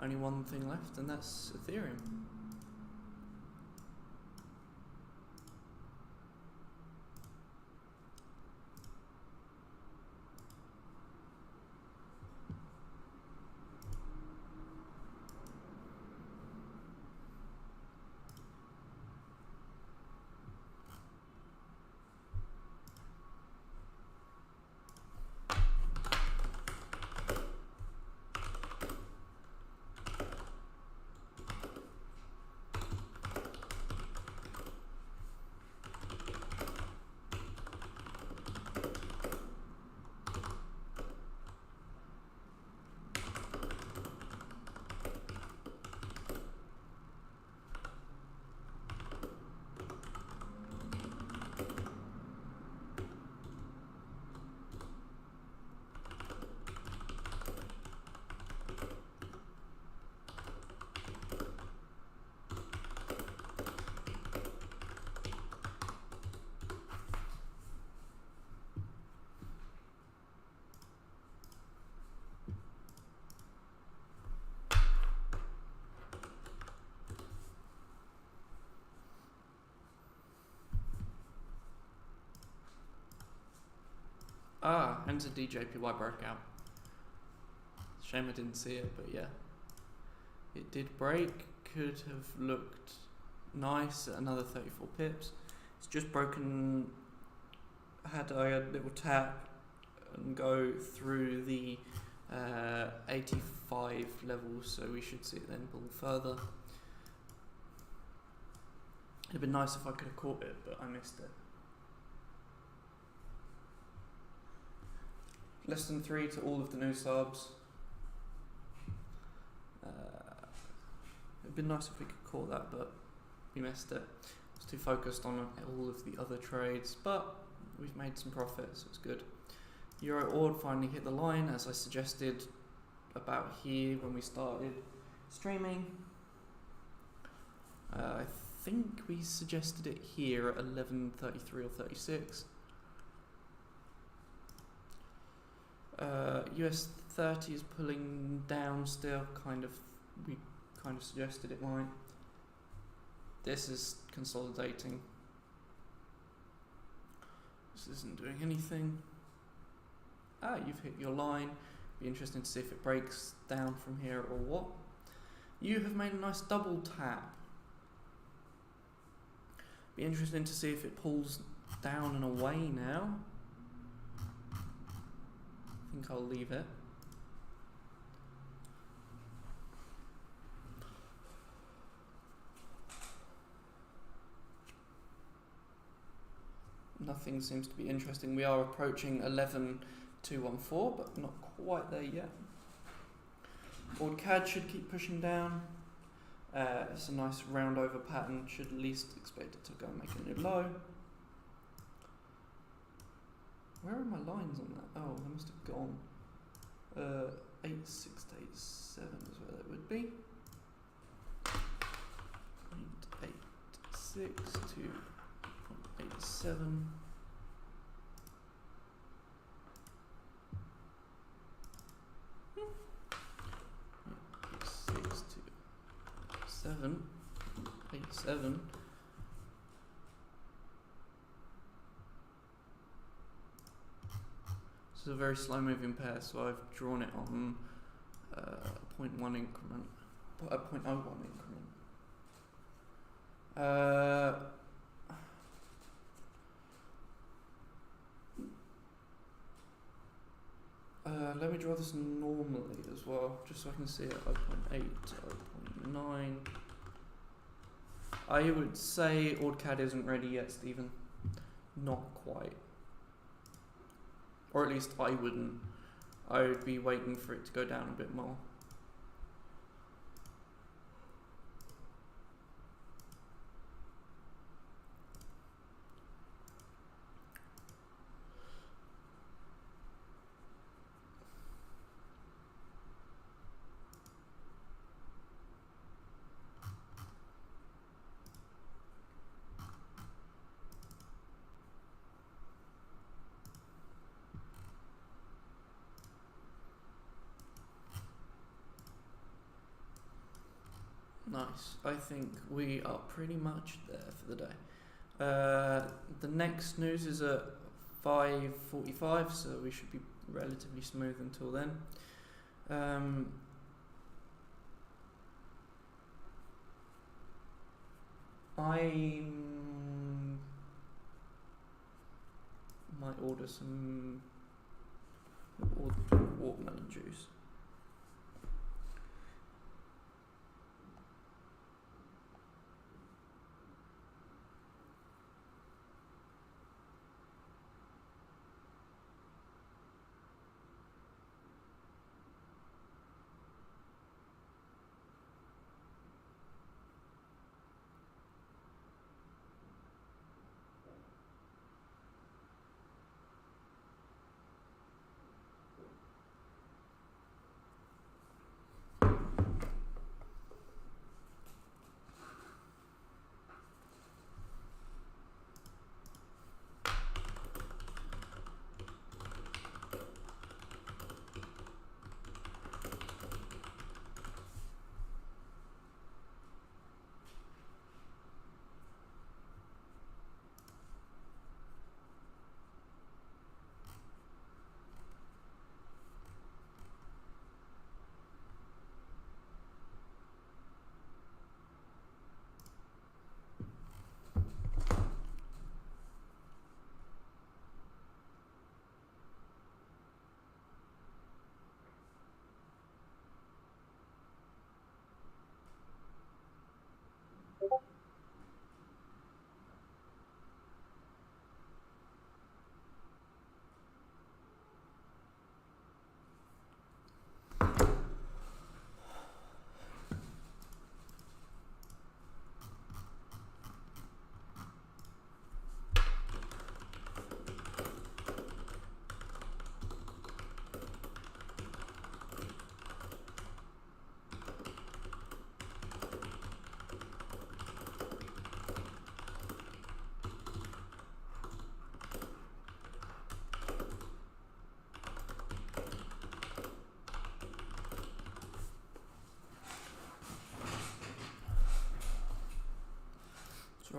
Only one thing left, and that's Ethereum. Enter DJPY breakout. Shame I didn't see it, but yeah. It did break. Could have looked nice at another 34 pips. It's just broken. Had a little tap and go through the 85 levels, so we should see it then pull further. It'd been nice if I could have caught it, but I missed it. Less than 3 to all of the new subs. It'd been nice if we could call that, but we missed it. I was too focused on all of the other trades, but we've made some profits, so it's good. Euro Ord finally hit the line, as I suggested about here when we started streaming. I think we suggested it here at 11.33 or 36. US 30 is pulling down still, we kind of suggested it might. This is consolidating. This isn't doing anything. Ah, you've hit your line. Be interesting to see if it breaks down from here or what. You have made a nice double tap. Be interesting to see if it pulls down and away now. I think I'll leave it. Nothing seems to be interesting. We are approaching 11,214, but not quite there yet. Old CAD should keep pushing down. It's a nice round over pattern. Should at least expect it to go and make a new low. Where are my lines on that? Oh, they must have gone. 86 to 87 is where they would be. 0.86 to 0.87. Seven, 87. This is a very slow moving pair, so I've drawn it on a 0.1 increment, a 0.01 increment. Let me draw this normally as well, just so I can see it. 0.8 to 0.9. I would say AutoCAD isn't ready yet, Stephen. Not quite. Or at least I wouldn't. I would be waiting for it to go down a bit more. Nice. I think we are pretty much there for the day. The next news is at 5:45, so we should be relatively smooth until then. I might order some watermelon juice.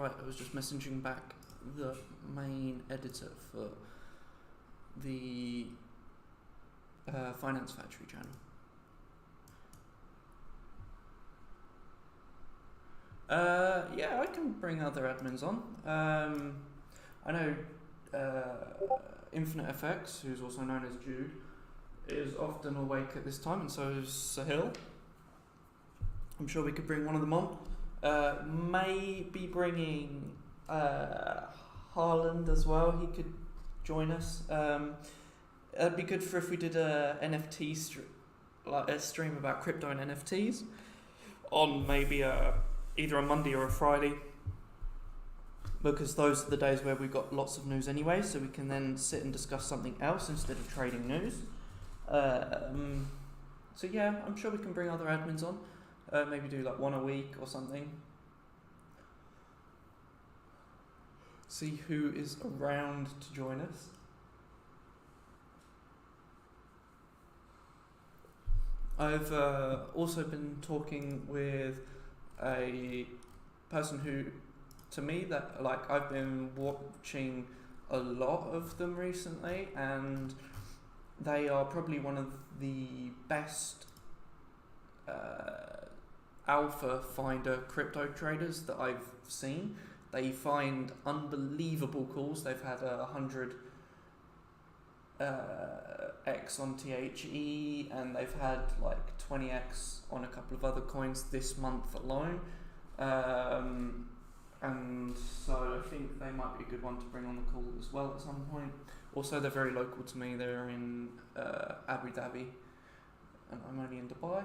right. I was just messaging back the main editor for the Finance Factory channel. Yeah, I can bring other admins on. I know Infinite FX, who's also known as Jude, is often awake at this time, and so is Sahil. I'm sure we could bring one of them on. Maybe bringing Harland as well. He could join us. It'd be good for if we did a NFT like a stream about crypto and NFTs on maybe either a Monday or a Friday, because those are the days where we've got lots of news anyway, so we can then sit and discuss something else instead of trading news. So yeah, I'm sure we can bring other admins on. Maybe do like one a week or something. See who is around to join us. I've also been talking with a person who, to me, that like I've been watching a lot of them recently, and they are probably one of the best alpha finder crypto traders that I've seen. They find unbelievable calls. They've had 100 X on THE, and they've had like 20x on a couple of other coins this month alone. And so I think they might be a good one to bring on the call as well at some point. Also, they're very local to me. They're in Abu Dhabi, and I'm only in Dubai.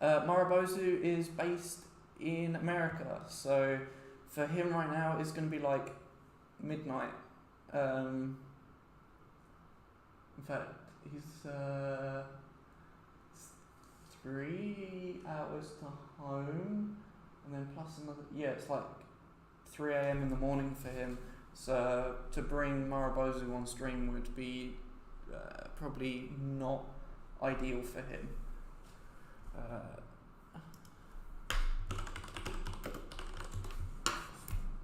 Marabozu is based in America, so for him right now it's going to be like midnight. In fact, he's 3 hours to home, and then plus another. Yeah, it's like 3 a.m. in the morning for him. So to bring Marabozu on stream would be probably not ideal for him.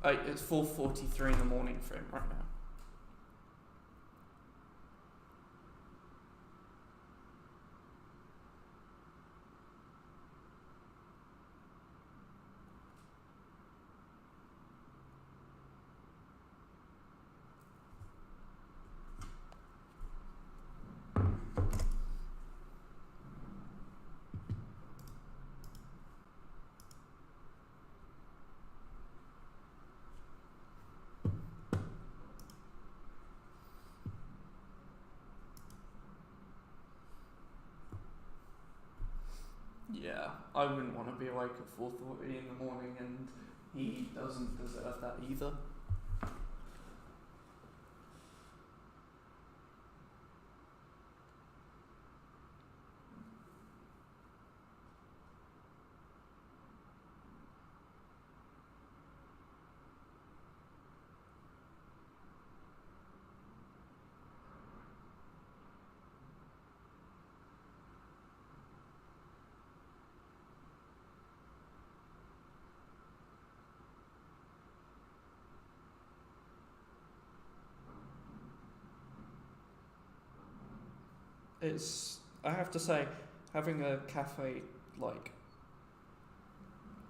It's 4:43 in the morning for him right now. Yeah, I wouldn't want to be awake at 4:40 in the morning, and he doesn't deserve that either. I have to say, having a cafe like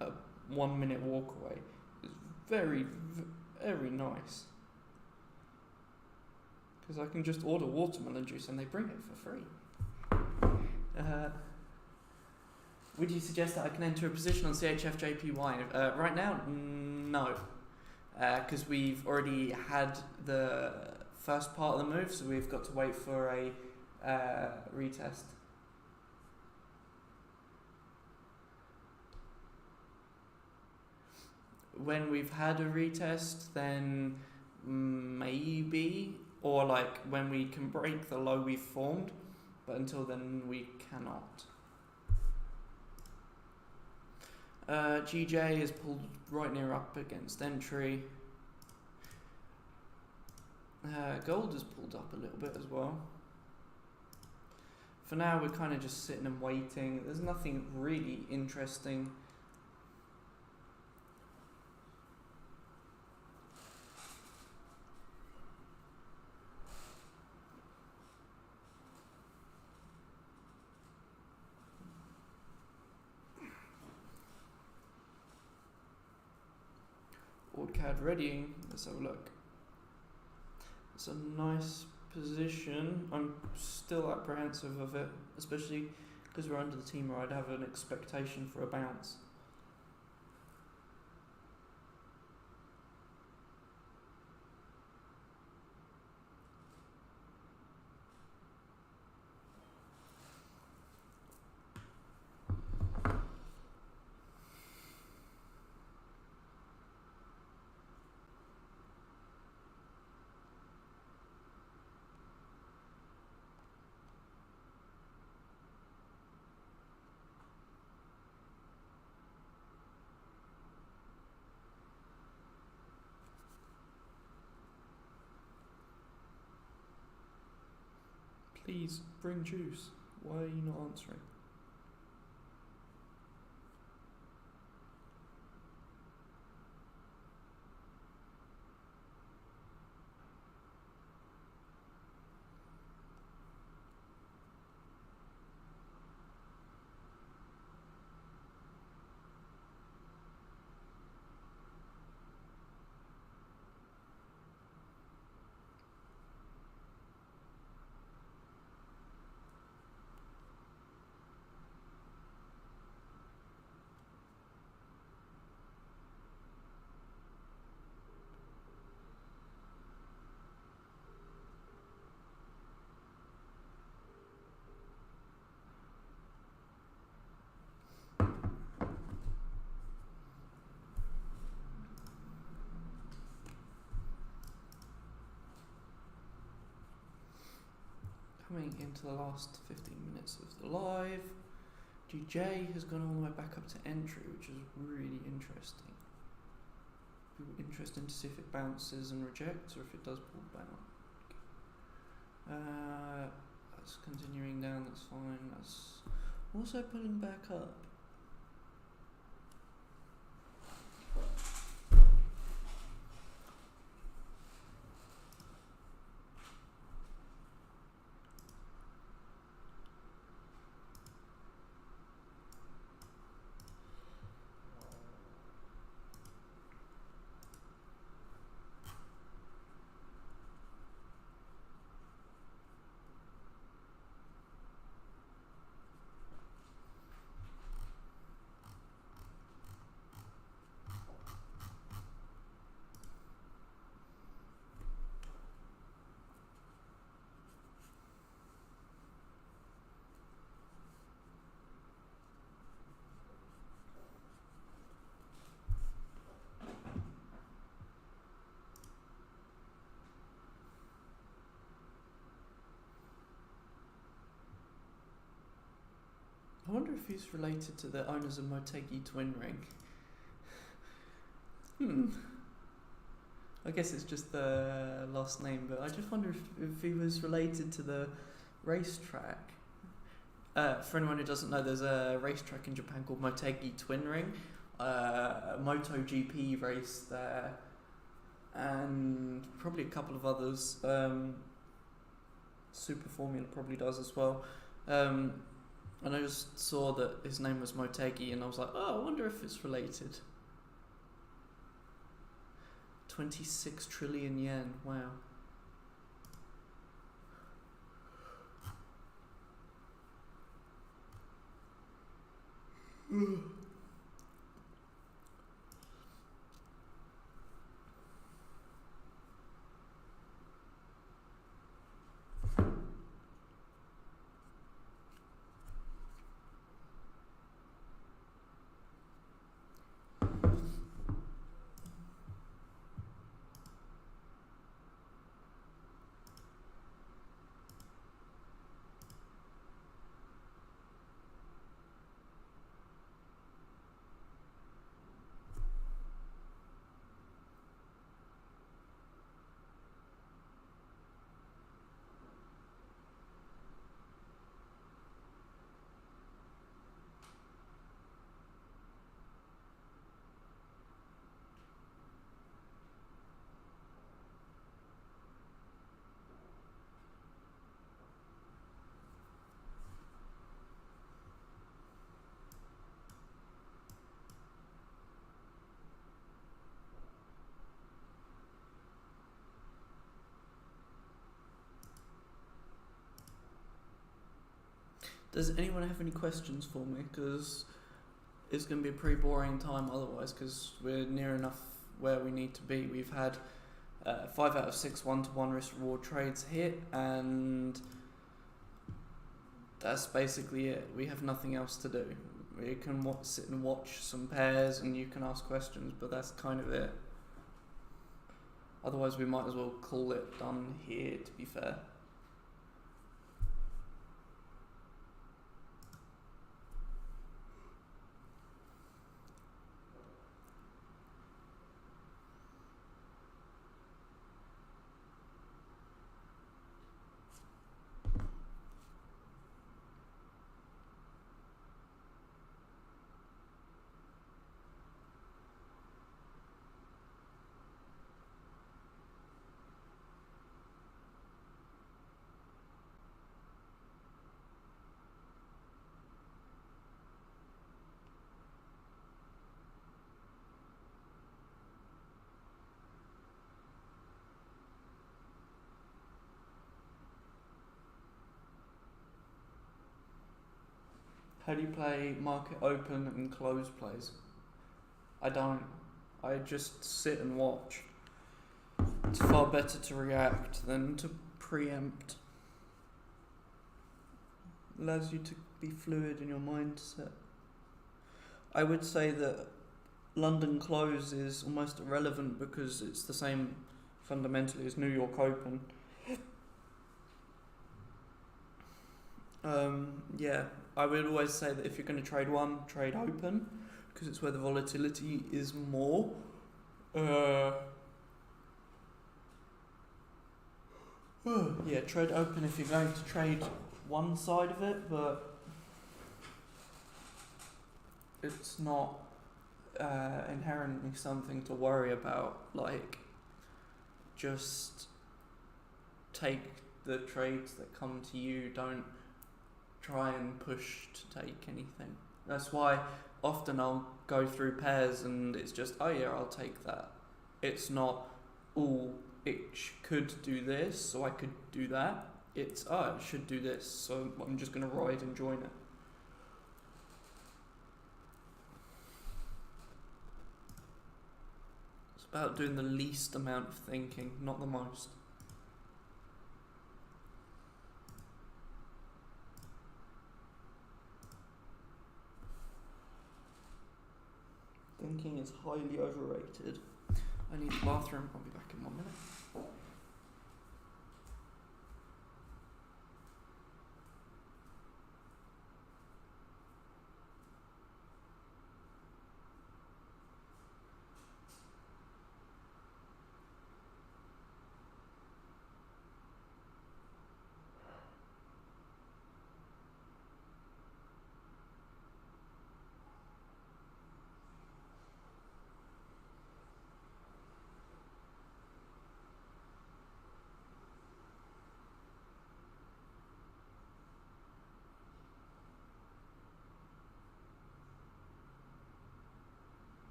a 1 minute walk away is very, very nice. Because I can just order watermelon juice and they bring it for free. Would you suggest that I can enter a position on CHFJPY? Right now, no. Because we've already had the first part of the move, so we've got to wait for a retest. When we've had a retest, then maybe, or like when we can break the low we've formed, but until then we cannot. GJ is pulled right near up against entry. Gold has pulled up a little bit as well. For now, we're kind of just sitting and waiting. There's nothing really interesting. CAD readying. Let's have a look. It's a nice position. I'm still apprehensive of it, especially because we're under the team where I'd have an expectation for a bounce. Please bring juice. Why are you not answering? Coming into the last 15 minutes of the live, DJ has gone all the way back up to entry, which is really interesting. Interesting to see if it bounces and rejects or if it does pull down. That's continuing down, that's fine. That's also pulling back up. I wonder if he's related to the owners of Motegi Twin Ring. I guess it's just the last name, but I just wonder if he was related to the racetrack. For anyone who doesn't know, there's a racetrack in Japan called Motegi Twin Ring, a MotoGP race there, and probably a couple of others. Super Formula probably does as well. And I just saw that his name was Motegi, and I was like, oh, I wonder if it's related. 26 trillion yen, wow. Does anyone have any questions for me? Because it's going to be a pretty boring time otherwise, because we're near enough where we need to be. We've had 5 out of 6 1-to-1 risk reward trades hit, and that's basically it. We have nothing else to do. We can sit and watch some pairs, and you can ask questions, but that's kind of it. Otherwise, we might as well call it done here, to be fair. How do you play market open and close plays? I don't. I just sit and watch. It's far better to react than to preempt. Allows you to be fluid in your mindset. I would say that London close is almost irrelevant because it's the same fundamentally as New York Open. Yeah, I would always say that if you're going to trade one, trade open, because it's where the volatility is more. Yeah, trade open if you're going to trade one side of it, but it's not inherently something to worry about. Like, just take the trades that come to you. Don't try and push to take anything. That's why often I'll go through pairs and it's just, oh yeah, I'll take that. It's not, oh, it could do this, so I could do that. It's, oh, it should do this, so I'm just going to ride and join it. It's about doing the least amount of thinking, not the most. Thinking is highly overrated. I need the bathroom. I'll be back in 1 minute.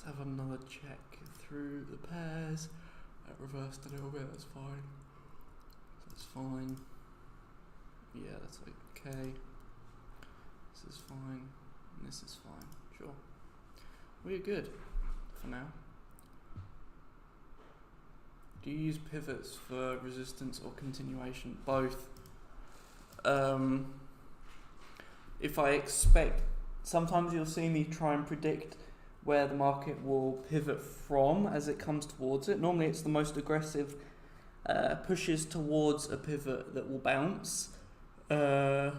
Let's have another check through the pairs. That reversed a little bit, that's fine. That's fine. Yeah, that's okay. This is fine. And this is fine. Sure. We're good for now. Do you use pivots for resistance or continuation? Both. If I expect, sometimes you'll see me try and predict where the market will pivot from as it comes towards it. Normally it's the most aggressive pushes towards a pivot that will bounce. But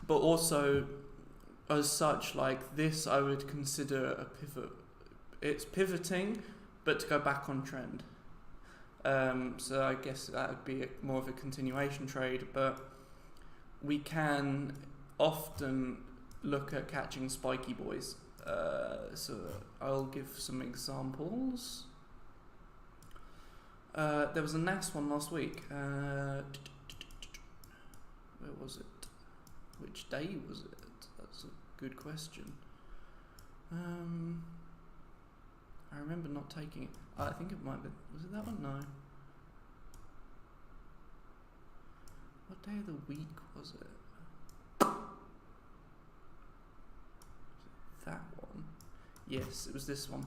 also, as such, like this, I would consider a pivot. It's pivoting, but to go back on trend. So I guess that would be more of a continuation trade, but we can often look at catching spiky boys. So I'll give some examples. There was a NAS one last week. Where was it? Which day was it? That's a good question. I remember not taking it. I think it might be. Was it that one? No. What day of the week was it? That one? Yes, it was this one.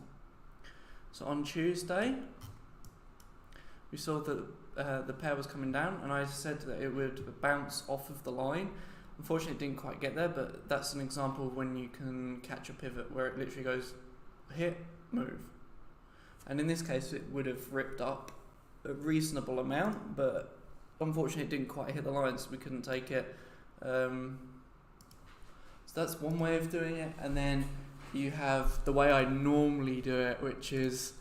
So on Tuesday, we saw that the pair was coming down, and I said that it would bounce off of the line. Unfortunately, it didn't quite get there, but that's an example of when you can catch a pivot where it literally goes hit, move. And in this case, it would have ripped up a reasonable amount, but unfortunately, it didn't quite hit the line, so we couldn't take it. So that's one way of doing it. And then you have the way I normally do it, which is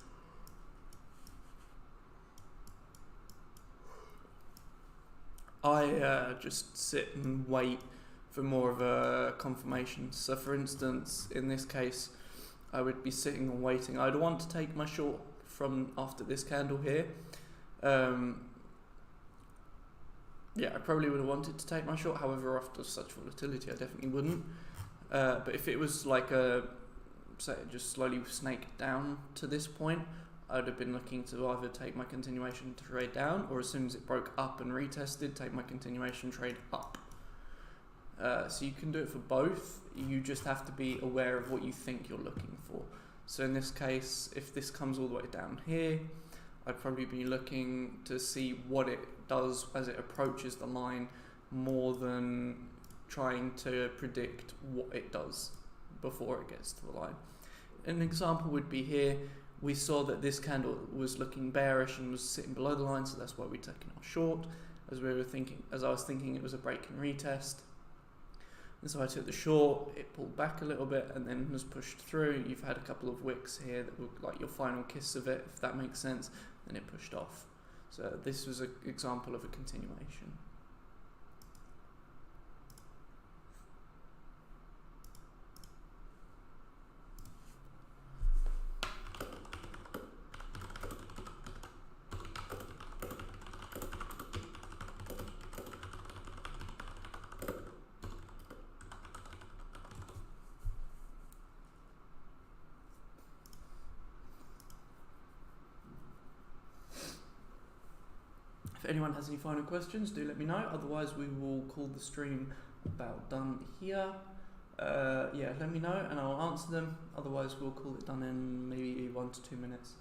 I just sit and wait for more of a confirmation. So for instance, in this case, I would be sitting and waiting. I'd want to take my short from after this candle here. Yeah, I probably would have wanted to take my short. However, after such volatility, I definitely wouldn't. But if it was like say it just slowly snaked down to this point, I would have been looking to either take my continuation trade down, or as soon as it broke up and retested, take my continuation trade up. So you can do it for both. You just have to be aware of what you think you're looking for. So in this case, if this comes all the way down here, I'd probably be looking to see what it does as it approaches the line, more than trying to predict what it does before it gets to the line. An example would be here. We saw that this candle was looking bearish and was sitting below the line, so that's why we'd taken our short, as I was thinking it was a break and retest. And so I took the short, it pulled back a little bit and then was pushed through. You've had a couple of wicks here that were like your final kiss of it, if that makes sense, and it pushed off. So this was an example of a continuation. If anyone has any final questions, do let me know. Otherwise, we will call the stream about done here. Yeah, let me know and I'll answer them. Otherwise, we'll call it done in maybe 1 to 2 minutes.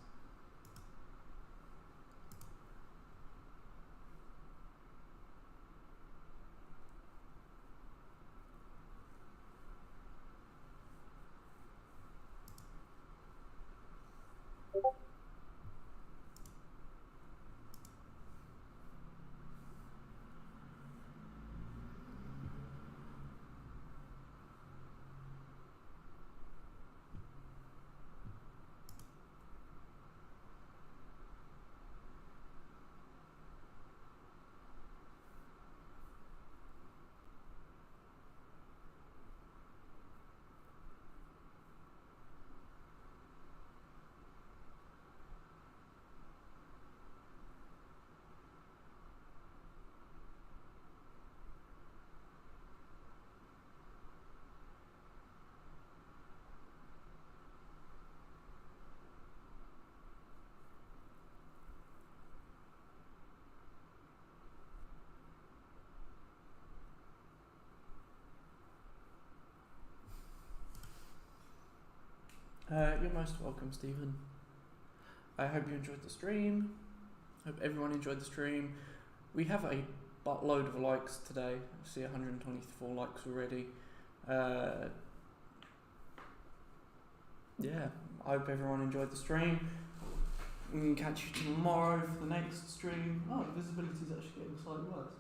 most welcome, Stephen. I hope you enjoyed the stream. Hope everyone enjoyed the stream. We have a buttload of likes today. I see 124 likes already. Yeah, I hope everyone enjoyed the stream. We can catch you tomorrow for the next stream. Oh, the visibility is actually getting slightly worse.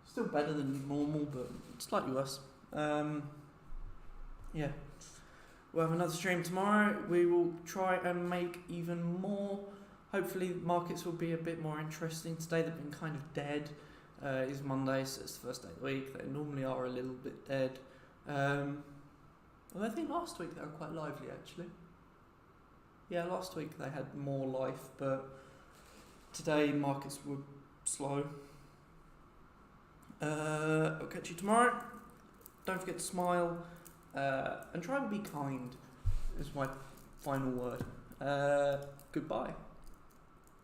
Still better than normal, but slightly worse. Yeah. We'll have another stream tomorrow. We will try and make even more. Hopefully markets will be a bit more interesting. Today they've been kind of dead. It's Monday, so it's the first day of the week. They normally are a little bit dead. Although I think last week they were quite lively actually. Yeah, last week they had more life, but today markets were slow. I'll catch you tomorrow. Don't forget to smile. And try and be kind is my final word. Goodbye.